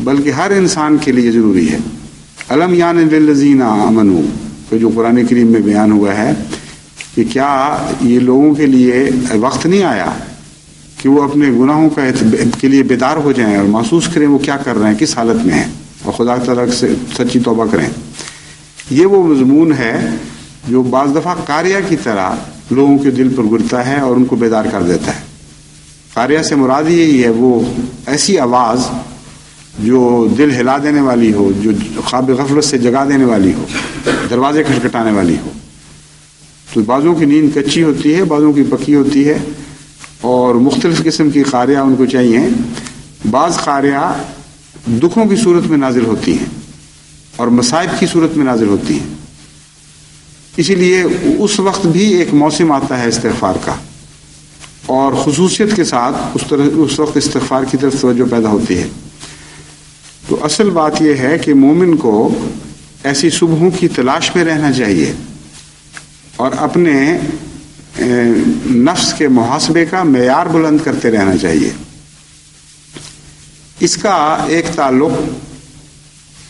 بلکہ ہر انسان کے لیے ضروری ہے۔ الم یان للذین آمنوا، کہ جو قرآن کریم میں بیان ہوا ہے کہ کیا یہ لوگوں کے لیے وقت نہیں آیا کہ وہ اپنے گناہوں کے لیے بیدار ہو جائیں اور محسوس کریں وہ کیا کر رہے ہیں، کس حالت میں ہیں، اور خدا تعالیٰ سے سچی توبہ کریں۔ یہ وہ مضمون ہے جو بعض دفعہ قاریہ کی طرح لوگوں کے دل پر گرتا ہے اور ان کو بیدار کر دیتا ہے۔ قاریہ سے مراد یہی ہے وہ ایسی آواز جو دل ہلا دینے والی ہو، جو خواب غفلت سے جگا دینے والی ہو، دروازے کھٹکھٹانے والی ہو۔ تو بعضوں کی نیند کچی ہوتی ہے، بعضوں کی پکی ہوتی ہے، اور مختلف قسم کی قاریہ ان کو چاہیے۔ بعض قاریہ دکھوں کی صورت میں نازل ہوتی ہیں اور مصائب کی صورت میں نازل ہوتی ہیں، اسی لیے اس وقت بھی ایک موسم آتا ہے استغفار کا اور خصوصیت کے ساتھ اس وقت استغفار کی طرف توجہ پیدا ہوتی ہے۔ تو اصل بات یہ ہے کہ مومن کو ایسی صبحوں کی تلاش میں رہنا چاہیے اور اپنے نفس کے محاسبے کا معیار بلند کرتے رہنا چاہیے۔ اس کا ایک تعلق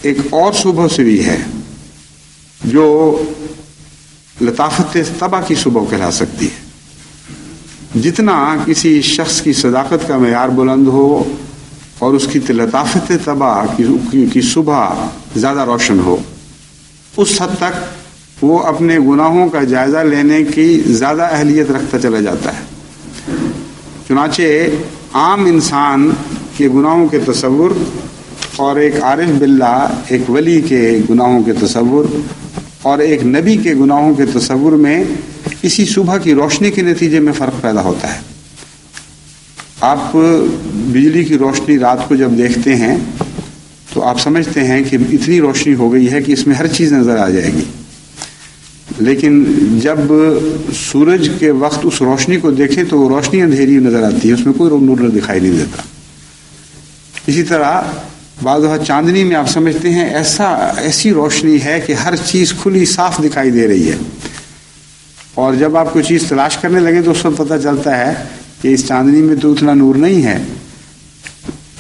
ایک اور صبح سے بھی ہے جو لطافت طبع کی صبح کہلا سکتی ہے۔ جتنا کسی شخص کی صداقت کا معیار بلند ہو اور اس کی لطافت طبع کی صبح زیادہ روشن ہو، اس حد تک وہ اپنے گناہوں کا جائزہ لینے کی زیادہ اہلیت رکھتا چلا جاتا ہے۔ چنانچہ عام انسان کے گناہوں کے تصور اور ایک عارف باللہ، ایک ولی کے گناہوں کے تصور اور ایک نبی کے گناہوں کے تصور میں اسی صبح کی روشنی کے نتیجے میں فرق پیدا ہوتا ہے۔ آپ بجلی کی روشنی رات کو جب دیکھتے ہیں تو آپ سمجھتے ہیں کہ اتنی روشنی ہو گئی ہے کہ اس میں ہر چیز نظر آ جائے گی، لیکن جب سورج کے وقت اس روشنی کو دیکھیں تو وہ روشنی اندھیری نظر آتی ہے، اس میں کوئی نور دکھائی نہیں دیتا۔ اسی طرح بعض وقت چاندنی میں آپ سمجھتے ہیں ایسی روشنی ہے کہ ہر چیز کھلی صاف دکھائی دے رہی ہے، اور جب آپ کوئی چیز تلاش کرنے لگیں تو اس وقت پتہ چلتا ہے کہ اس چاندنی میں تو اتنا نور نہیں ہے۔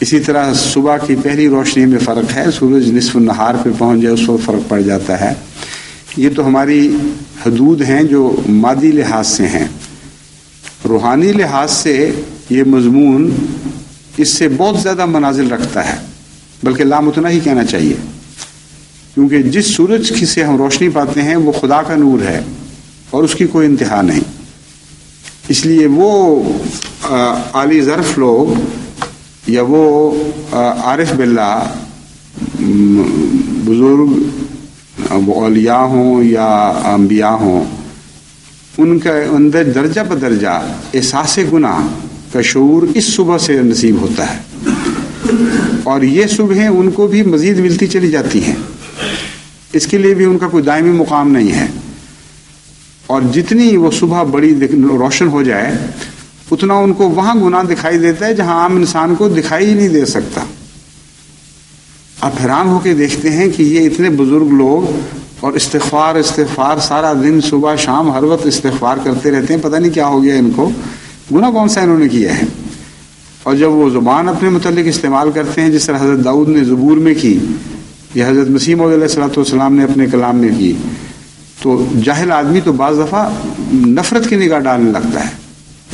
اسی طرح صبح کی پہلی روشنی میں فرق ہے، سورج نصف النہار پہ پہنچ جائے اس وقت فرق پڑ جاتا ہے۔ یہ تو ہماری حدود ہیں جو مادی لحاظ سے ہیں۔ روحانی لحاظ سے یہ مضمون اس سے بہت زیادہ منازل رکھتا ہے، بلکہ لامتناہی ہی کہنا چاہیے، کیونکہ جس سورج سے ہم روشنی پاتے ہیں وہ خدا کا نور ہے اور اس کی کوئی انتہا نہیں۔ اس لیے وہ عالی ظرف لوگ یا وہ عارف باللہ بزرگ اولیاء ہوں یا انبیاء ہوں، ان کا اندر درجہ بدرجہ احساس گناہ کا شعور اس صبح سے نصیب ہوتا ہے، اور یہ صبحیں ان کو بھی مزید ملتی چلی جاتی ہیں۔ اس کے لیے بھی ان کا کوئی دائمی مقام نہیں ہے، اور جتنی وہ صبح بڑی روشن ہو جائے اتنا ان کو وہاں گناہ دکھائی دیتا ہے جہاں عام انسان کو دکھائی ہی نہیں دے سکتا۔ آپ حیران ہو کے دیکھتے ہیں کہ یہ اتنے بزرگ لوگ اور استغفار سارا دن صبح شام ہر وقت استغفار کرتے رہتے ہیں، پتہ نہیں کیا ہو گیا ان کو، گناہ کون سا انہوں نے کیا ہے۔ اور جب وہ زبان اپنے متعلق استعمال کرتے ہیں جس طرح حضرت داؤد نے زبور میں کی یا حضرت مسیح موعود علیہ الصلوۃ والسلام نے اپنے کلام میں کی، تو جاہل آدمی تو بعض دفعہ نفرت کی نگاہ ڈالنے لگتا ہے،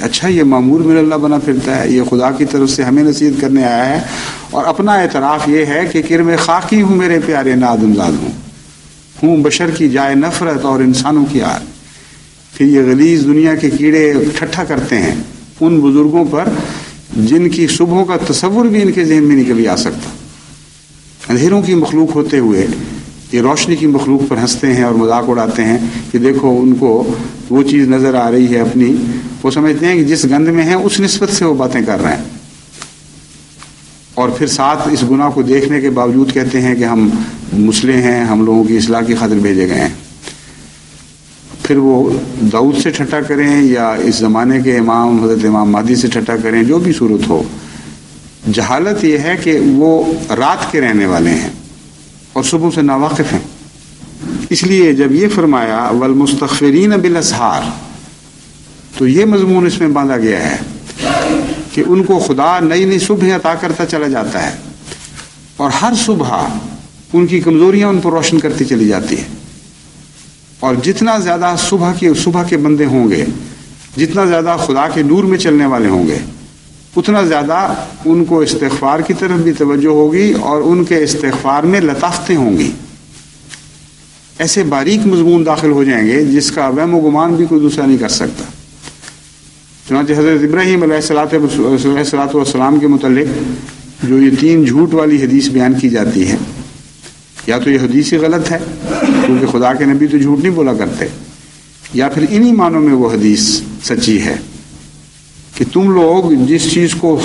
اچھا یہ مامور من اللہ بنا پھرتا ہے، یہ خدا کی طرف سے ہمیں نصیحت کرنے آیا ہے، اور اپنا اعتراف یہ ہے کہ کرم خاکی ہوں میرے پیارے نادم زاد ہوں بشر کی جائے نفرت اور انسانوں کی آر۔ پھر یہ غلیظ دنیا کے کیڑے ٹھٹھا کرتے ہیں ان بزرگوں پر جن کی صبحوں کا تصور بھی ان کے ذہن میں نہیں کبھی آ سکتا۔ اندھیروں کی مخلوق ہوتے ہوئے یہ روشنی کی مخلوق پر ہنستے ہیں اور مذاق اڑاتے ہیں کہ دیکھو ان کو وہ چیز نظر آ رہی ہے اپنی، وہ سمجھتے ہیں کہ جس گند میں ہیں اس نسبت سے وہ باتیں کر رہے ہیں، اور پھر ساتھ اس گناہ کو دیکھنے کے باوجود کہتے ہیں کہ ہم مصلح ہیں، ہم لوگوں کی اصلاح کی خاطر بھیجے گئے ہیں۔ پھر وہ داؤد سے ٹھٹھا کریں یا اس زمانے کے امام حضرت امام مہدی سے ٹھٹھا کریں، جو بھی صورت ہو، جہالت یہ ہے کہ وہ رات کے رہنے والے ہیں اور صبح سے ناواقف ہیں۔ اس لیے جب یہ فرمایا والمستغفرین بالاسحار، تو یہ مضمون اس میں باندھا گیا ہے کہ ان کو خدا نئی نئی صبح عطا کرتا چلا جاتا ہے، اور ہر صبح ان کی کمزوریاں ان پر روشن کرتی چلی جاتی ہیں، اور جتنا زیادہ صبح کے بندے ہوں گے، جتنا زیادہ خدا کے نور میں چلنے والے ہوں گے، اتنا زیادہ ان کو استغفار کی طرف بھی توجہ ہوگی اور ان کے استغفار میں لطافتیں ہوں گی۔ ایسے باریک مضمون داخل ہو جائیں گے جس کا وہم و گمان بھی کوئی دوسرا نہیں کر سکتا۔ چنانچہ حضرت ابراہیم علیہ الصلوۃ والسلام کے متعلق جو یہ 3 جھوٹ والی حدیث بیان کی جاتی ہے، یا تو یہ حدیث ہی غلط ہے کیونکہ خدا کے نبی تو جھوٹ نہیں بولا کرتے، یا پھر انہی معنوں میں وہ حدیث سچی ہے کہ تم لوگ جس چیز کو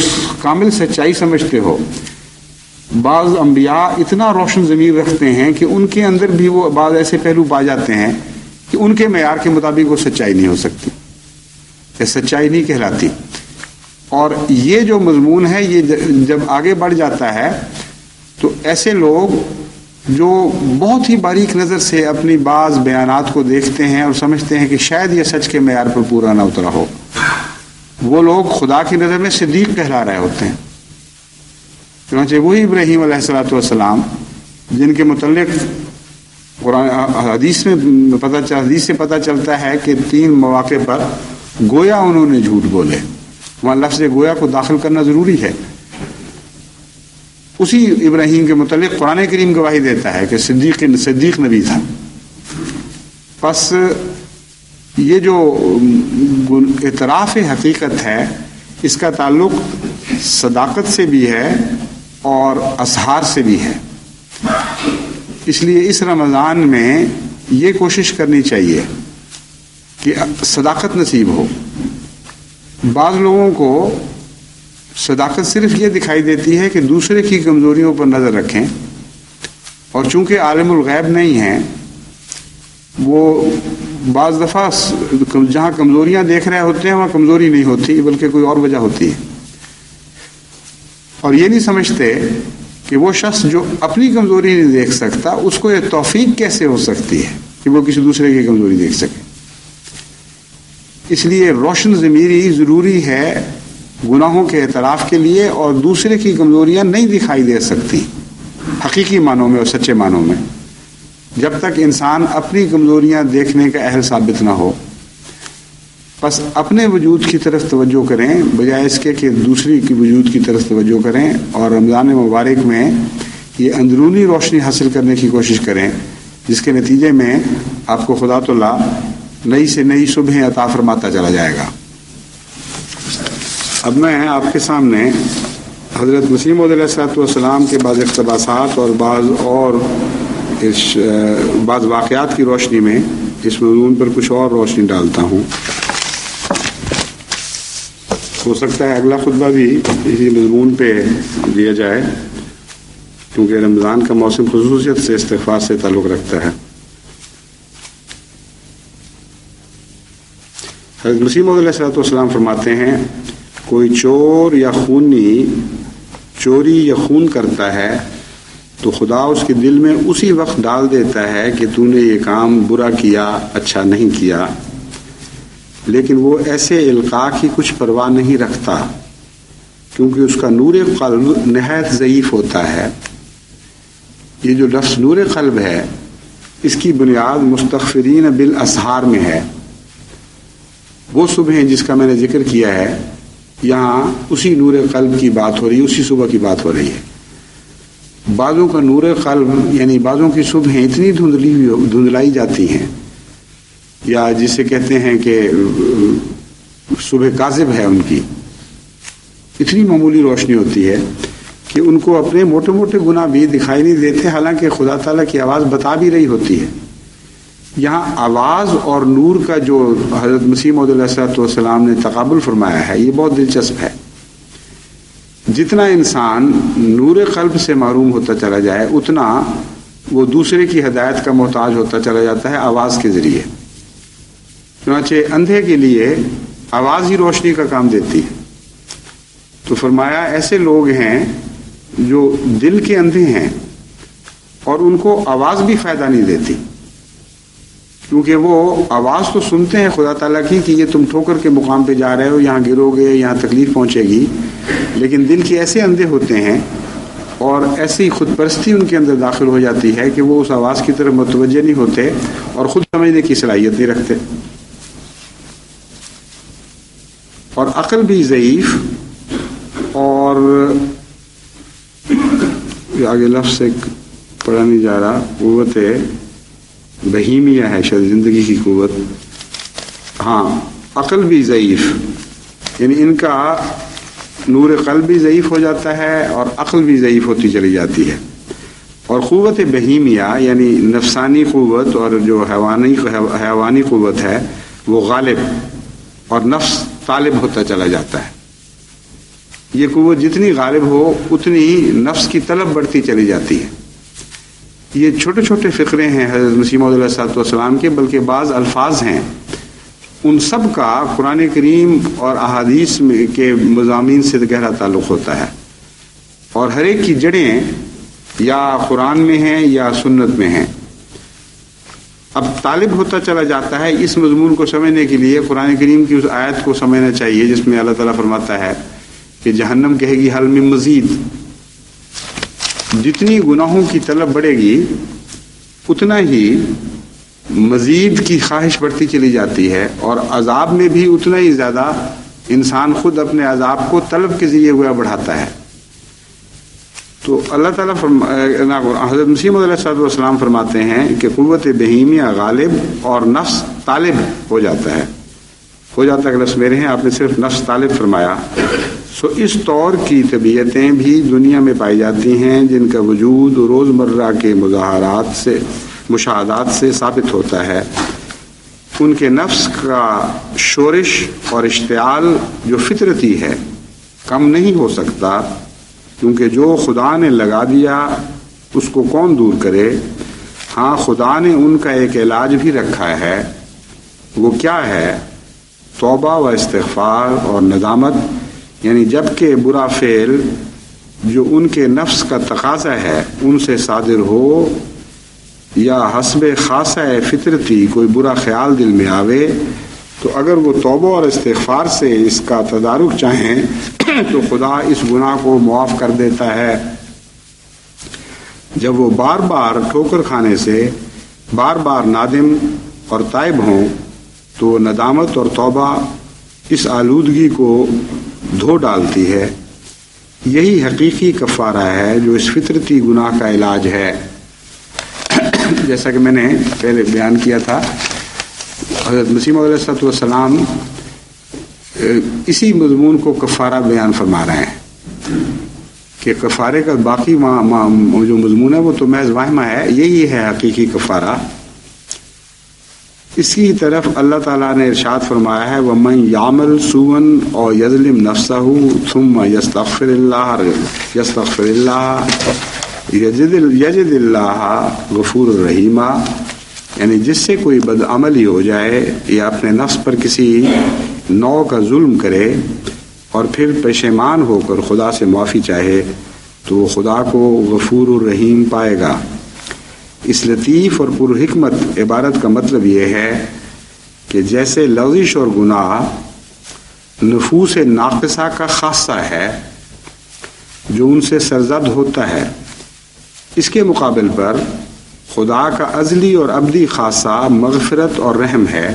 کامل سچائی سمجھتے ہو، بعض انبیاء اتنا روشن ضمیر رکھتے ہیں کہ ان کے اندر بھی وہ بعض ایسے پہلو پا جاتے ہیں کہ ان کے معیار کے مطابق وہ سچائی نہیں ہو سکتی، یہ سچائی نہیں کہلاتی۔ اور یہ جو مضمون ہے یہ جب آگے بڑھ جاتا ہے تو ایسے لوگ جو بہت ہی باریک نظر سے اپنی بعض بیانات کو دیکھتے ہیں اور سمجھتے ہیں کہ شاید یہ سچ کے معیار پر پورا نہ اترا ہو، وہ لوگ خدا کی نظر میں صدیق کہلا رہے ہوتے ہیں۔ چنانچہ وہی ابراہیم علیہ السلام جن کے متعلق قرآن حدیث سے پتہ چلتا ہے کہ 3 مواقع پر گویا انہوں نے جھوٹ بولے، وہاں لفظ گویا کو داخل کرنا ضروری ہے۔ اسی ابراہیم کے متعلق قرآن کریم گواہی دیتا ہے کہ صدیق نبی تھا۔ پس یہ جو اعتراف حقیقت ہے اس کا تعلق صداقت سے بھی ہے اور اظہار سے بھی ہے، اس لیے اس رمضان میں یہ کوشش کرنی چاہیے کہ صداقت نصیب ہو۔ بعض لوگوں کو صداقت صرف یہ دکھائی دیتی ہے کہ دوسرے کی کمزوریوں پر نظر رکھیں، اور چونکہ عالم الغیب نہیں ہیں وہ بعض دفعہ جہاں کمزوریاں دیکھ رہے ہوتے ہیں وہاں کمزوری نہیں ہوتی بلکہ کوئی اور وجہ ہوتی ہے، اور یہ نہیں سمجھتے کہ وہ شخص جو اپنی کمزوری نہیں دیکھ سکتا اس کو یہ توفیق کیسے ہو سکتی ہے کہ وہ کسی دوسرے کی کمزوری دیکھ سکے۔ اس لیے روشن ضمیری ضروری ہے گناہوں کے اعتراف کے لیے، اور دوسرے کی کمزوریاں نہیں دکھائی دے سکتی حقیقی معنوں میں اور سچے معنوں میں جب تک انسان اپنی کمزوریاں دیکھنے کا اہل ثابت نہ ہو۔ بس اپنے وجود کی طرف توجہ کریں بجائے اس کے کہ دوسری کی وجود کی طرف توجہ کریں، اور رمضان مبارک میں یہ اندرونی روشنی حاصل کرنے کی کوشش کریں جس کے نتیجے میں آپ کو خدا تعالیٰ نئی سے نئی صبح عطا فرماتا چلا جائے گا۔ اب میں آپ کے سامنے حضرت مسیح موعود علیہ السلام کے بعض اقتباسات اور بعض واقعات کی روشنی میں اس موضوع پر کچھ اور روشنی ڈالتا ہوں۔ ہو سکتا ہے اگلا خطبہ بھی اسی مضمون پہ دیا جائے کیونکہ رمضان کا موسم خصوصیت سے استغفار سے تعلق رکھتا ہے۔ حضرت مسیح موعود علیہ السلام فرماتے ہیں کوئی چور یا خونی چوری یا خون کرتا ہے تو خدا اس کے دل میں اسی وقت ڈال دیتا ہے کہ تو نے یہ کام برا کیا، اچھا نہیں کیا، لیکن وہ ایسے القاء کی کچھ پرواہ نہیں رکھتا کیونکہ اس کا نور قلب نہایت ضعیف ہوتا ہے۔ یہ جو لفظ نور قلب ہے اس کی بنیاد مستغفرین بالاسحار میں ہے۔ وہ صبح جس کا میں نے ذکر کیا ہے یہاں اسی نور قلب کی بات ہو رہی ہے، اسی صبح کی بات ہو رہی ہے۔ بعضوں کا نور قلب یعنی بعضوں کی صبحیں اتنی دھندلائی جاتی ہیں، یا جسے کہتے ہیں کہ صبح کاذب ہے، ان کی اتنی معمولی روشنی ہوتی ہے کہ ان کو اپنے موٹے موٹے گناہ بھی دکھائی نہیں دیتے، حالانکہ خدا تعالیٰ کی آواز بتا بھی رہی ہوتی ہے۔ یہاں آواز اور نور کا جو حضرت مسیح موعود علیہ السلام نے تقابل فرمایا ہے یہ بہت دلچسپ ہے۔ جتنا انسان نور قلب سے محروم ہوتا چلا جائے اتنا وہ دوسرے کی ہدایت کا محتاج ہوتا چلا جاتا ہے آواز کے ذریعے۔ چنانچہ اندھے کے لیے آواز ہی روشنی کا کام دیتی ہے۔ تو فرمایا ایسے لوگ ہیں جو دل کے اندھے ہیں اور ان کو آواز بھی فائدہ نہیں دیتی، کیونکہ وہ آواز تو سنتے ہیں خدا تعالیٰ کی کہ یہ تم ٹھوکر کے مقام پہ جا رہے ہو، یہاں گرو گے، یہاں تکلیف پہنچے گی، لیکن دل کے ایسے اندھے ہوتے ہیں اور ایسی خود پرستی ان کے اندر داخل ہو جاتی ہے کہ وہ اس آواز کی طرف متوجہ نہیں ہوتے اور خود سمجھنے کی صلاحیت نہیں رکھتے، اور عقل بھی ضعیف، اور آگے لفظ سے پڑھا نہیں جا رہا، قوت بہیمیہ ہے شاید زندگی کی قوت، ہاں عقل بھی ضعیف، یعنی ان کا نور قلب بھی ضعیف ہو جاتا ہے اور عقل بھی ضعیف ہوتی چلی جاتی ہے، اور قوت بہیمیہ یعنی نفسانی قوت اور جو حیوانی قوت ہے وہ غالب اور نفس طالب ہوتا چلا جاتا ہے۔ یہ قوت جتنی غالب ہو اتنی نفس کی طلب بڑھتی چلی جاتی ہے۔ یہ چھوٹے چھوٹے فقرے ہیں حضرت مسیح موعود علیہ السلام کے، بلکہ بعض الفاظ ہیں ان سب کا قرآن کریم اور احادیث میں کے مضامین سے گہرا تعلق ہوتا ہے، اور ہر ایک کی جڑیں یا قرآن میں ہیں یا سنت میں ہیں۔ اب طالب ہوتا چلا جاتا ہے اس مضمون کو سمجھنے کے لیے قرآن کریم کی اس آیت کو سمجھنا چاہیے جس میں اللہ تعالیٰ فرماتا ہے کہ جہنم کہے گی حل من مزید۔ جتنی گناہوں کی طلب بڑھے گی اتنا ہی مزید کی خواہش بڑھتی چلی جاتی ہے، اور عذاب میں بھی اتنا ہی زیادہ انسان خود اپنے عذاب کو طلب کے ذریعے ہوا بڑھاتا ہے۔ تو اللہ تعالیٰ حضرت مسیح موعود علیہ السلام فرماتے ہیں کہ قوت بہیمیہ غالب اور نفس طالب ہو جاتا ہے کہ لفظ میرے ہیں، آپ نے صرف نفس طالب فرمایا۔ اس طور کی طبیعتیں بھی دنیا میں پائی جاتی ہیں جن کا وجود روزمرہ کے مشاہدات سے ثابت ہوتا ہے۔ ان کے نفس کا شورش اور اشتعال جو فطرتی ہے کم نہیں ہو سکتا، کیونکہ جو خدا نے لگا دیا اس کو کون دور کرے۔ ہاں خدا نے ان کا ایک علاج بھی رکھا ہے، وہ کیا ہے؟ توبہ و استغفار اور ندامت، یعنی جب کہ برا فعل جو ان کے نفس کا تقاضا ہے ان سے صادر ہو یا حسب خاصہ فطرتی کوئی برا خیال دل میں آوے، تو اگر وہ توبہ اور استغفار سے اس کا تدارک چاہیں تو خدا اس گناہ کو معاف کر دیتا ہے۔ جب وہ بار بار ٹھوکر کھانے سے بار بار نادم اور تائب ہوں تو ندامت اور توبہ اس آلودگی کو دھو ڈالتی ہے۔ یہی حقیقی کفارہ ہے جو اس فطرتی گناہ کا علاج ہے۔ جیسا کہ میں نے پہلے بیان کیا تھا، حضرت مسیح موعود علیہ السلام اسی مضمون کو کفارہ بیان فرما رہے ہیں کہ کفارے کا باقی جو مضمون ہے وہ تو محض واہمہ ہے، یہی ہے حقیقی کفارہ۔ اس کی طرف اللہ تعالیٰ نے ارشاد فرمایا ہے وَمَن يَعْمَلْ سُوءًا أَوْ يَظْلِمْ نَفْسَهُ ثُمَّ يَسْتَغْفِرِ اللَّهَ يَجِدِ اللَّهَ غَفُورًا رَحِيمًا، یعنی جس سے کوئی بدعملی ہو جائے یا اپنے نفس پر کسی نوع کا ظلم کرے اور پھر پشیمان ہو کر خدا سے معافی چاہے تو وہ خدا کو غفور الرحیم پائے گا۔ اس لطیف اور پرحکمت عبارت کا مطلب یہ ہے کہ جیسے لغزش اور گناہ نفوس ناقصہ کا خاصہ ہے جو ان سے سرزد ہوتا ہے، اس کے مقابل پر خدا کا ازلی اور ابدی خاصہ مغفرت اور رحم ہے،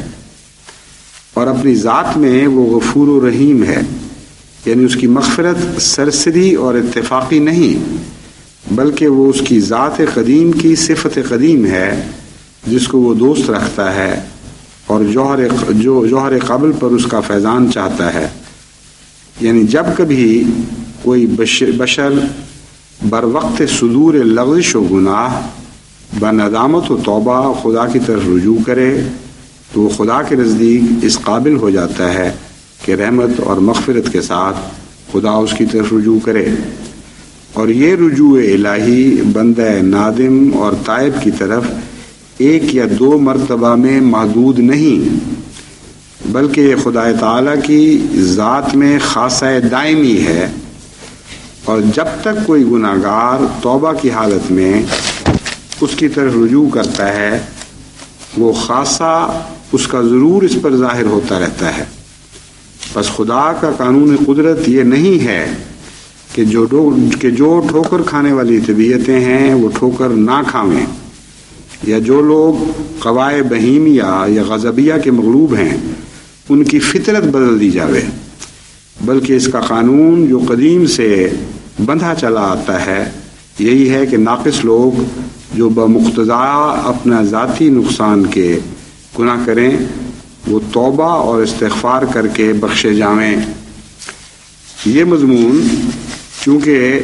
اور اپنی ذات میں وہ غفور و رحیم ہے، یعنی اس کی مغفرت سرسری اور اتفاقی نہیں بلکہ وہ اس کی ذات قدیم کی صفت قدیم ہے جس کو وہ دوست رکھتا ہے اور جوہر قبل پر اس کا فیضان چاہتا ہے۔ یعنی جب کبھی کوئی بشر بر وقت صدور لغزش و گناہ بندامت و توبہ خدا کی طرف رجوع کرے تو وہ خدا کے نزدیک اس قابل ہو جاتا ہے کہ رحمت اور مغفرت کے ساتھ خدا اس کی طرف رجوع کرے، اور یہ رجوع الہی بندہ نادم اور تائب کی طرف ایک یا دو مرتبہ میں محدود نہیں بلکہ یہ خدا تعالیٰ کی ذات میں خاصہ دائمی ہے، اور جب تک کوئی گناہ گار توبہ کی حالت میں اس کی طرف رجوع کرتا ہے وہ خاصہ اس کا ضرور اس پر ظاہر ہوتا رہتا ہے۔ بس خدا کا قانون قدرت یہ نہیں ہے کہ جو ٹھوکر کھانے والی طبیعتیں ہیں وہ ٹھوکر نہ کھاویں، یا جو لوگ قوائے بہیمیہ یا غضبیہ کے مغلوب ہیں ان کی فطرت بدل دی جاوے، بلکہ اس کا قانون جو قدیم سے بندھا چلا آتا ہے یہی ہے کہ ناقص لوگ جو بمقتضا اپنا ذاتی نقصان کے گناہ کریں وہ توبہ اور استغفار کر کے بخشے جاویں۔ یہ مضمون چونکہ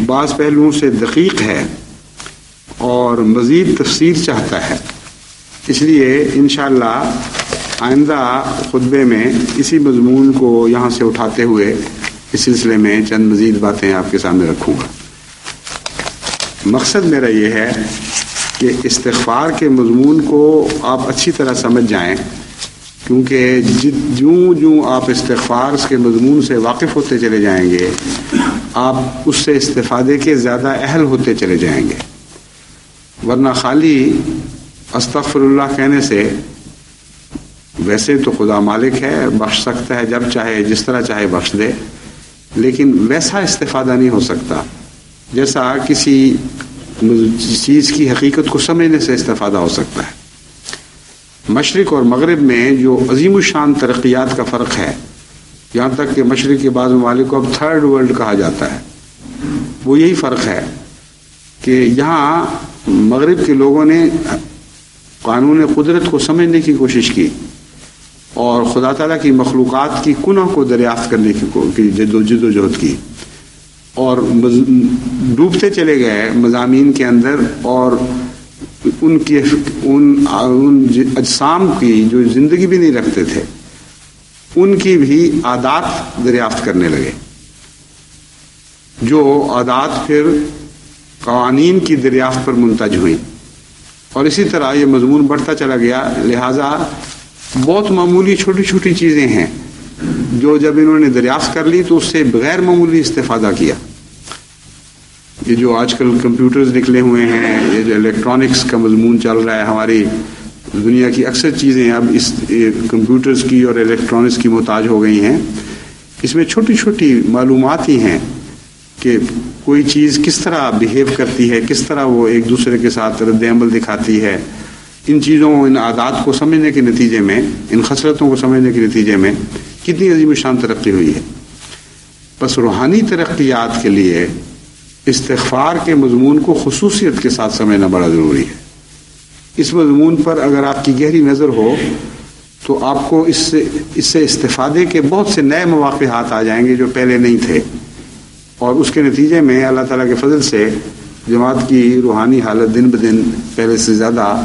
بعض پہلوؤں سے دقیق ہے اور مزید تفسیر چاہتا ہے، اس لیے انشاءاللہ آئندہ خطبے میں اسی مضمون کو یہاں سے اٹھاتے ہوئے اس سلسلے میں چند مزید باتیں آپ کے سامنے رکھوں گا۔ مقصد میرا یہ ہے کہ استغفار کے مضمون کو آپ اچھی طرح سمجھ جائیں کیونکہ جوں آپ استغفار کے مضمون سے واقف ہوتے چلے جائیں گے آپ اس سے استفادے کے زیادہ اہل ہوتے چلے جائیں گے. ورنہ خالی استغفر اللہ کہنے سے ویسے تو خدا مالک ہے، بخش سکتا ہے جب چاہے جس طرح چاہے بخش دے، لیکن ویسا استفادہ نہیں ہو سکتا جیسا کسی چیز کی حقیقت کو سمجھنے سے استفادہ ہو سکتا ہے. مشرق اور مغرب میں جو عظیم الشان ترقیات کا فرق ہے، یہاں تک کہ مشرق کے بعض ممالک کو اب تھرڈ ورلڈ کہا جاتا ہے، وہ یہی فرق ہے کہ یہاں مغرب کے لوگوں نے قانون قدرت کو سمجھنے کی کوشش کی اور خدا تعالیٰ کی مخلوقات کی کنہ کو دریافت کرنے کی جد و جہد کی، اور ڈوبتے چلے گئے مضامین کے اندر، اور ان اجسام کی جو زندگی بھی نہیں رکھتے تھے ان کی بھی عادات دریافت کرنے لگے، جو عادات پھر قوانین کی دریافت پر منتج ہوئیں، اور اسی طرح یہ مضمون بڑھتا چلا گیا. لہذا بہت معمولی چھوٹی چھوٹی چیزیں ہیں جو جب انہوں نے دریافت کر لی تو اس سے غیر معمولی استفادہ کیا. یہ جو آج کل کمپیوٹرز نکلے ہوئے ہیں، یہ جو الیکٹرانکس کا مضمون چل رہا ہے، ہماری دنیا کی اکثر چیزیں اب اس کمپیوٹرز کی اور الیکٹرانکس کی محتاج ہو گئی ہیں. اس میں چھوٹی چھوٹی معلومات ہی ہیں کہ کوئی چیز کس طرح بیہیو کرتی ہے، کس طرح وہ ایک دوسرے کے ساتھ رد عمل دکھاتی ہے. ان چیزوں، ان عادات کو سمجھنے کے نتیجے میں، ان خصلتوں کو سمجھنے کے نتیجے میں کتنی عظیم الشان ترقی ہوئی ہے. بس روحانی ترقیات کے لیے استغفار کے مضمون کو خصوصیت کے ساتھ سمجھنا بڑا ضروری ہے. اس مضمون پر اگر آپ کی گہری نظر ہو تو آپ کو اس سے استفادے کے بہت سے نئے مواقع ہاتھ آ جائیں گے جو پہلے نہیں تھے، اور اس کے نتیجے میں اللہ تعالیٰ کے فضل سے جماعت کی روحانی حالت دن بدن پہلے سے زیادہ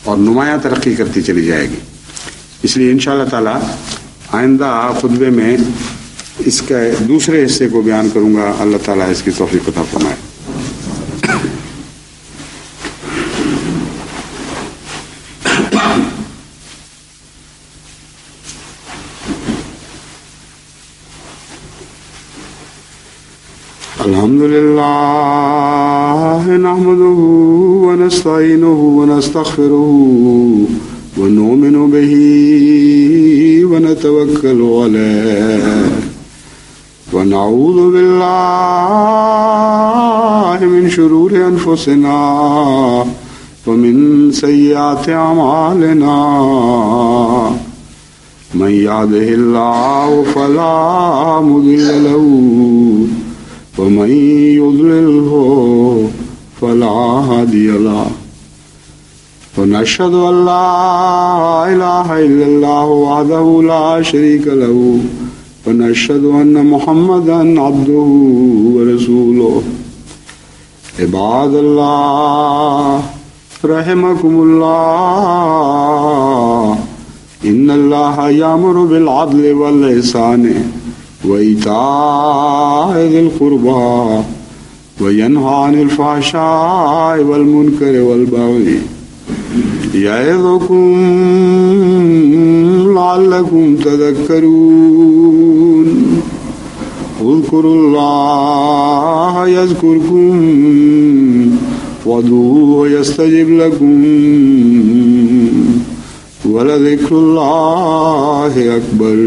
اور نمایاں ترقی کرتی چلی جائے گی. اس لیے انشاءاللہ تعالیٰ آئندہ خطبے میں اس کے دوسرے حصے کو بیان کروں گا. اللہ تعالیٰ اس کی توفیق عطا فرمائے. الحمد للہ نحمده ونستعینه ونستغفره ونؤمن به ونتوکل علیہ ونعوذ باللہ من شرور انفسنا ومن سیئات اعمالنا من یهده اللہ فلا مضل له ومن يضلله فلا هادي له ونشهد أن لا إله إلا الله وحده لا شريك له ونشهد أن محمدا عبده ورسوله. عباد الله رحمكم الله إن الله يأمر بالعدل والإحسان وإيتاء ذي القربى وينهى عن الفحشاء والمنكر والبغي يعظكم لعلكم تذكرون. اذكروا الله يذكركم وادعوه يستجب لكم ولذكر الله أكبر.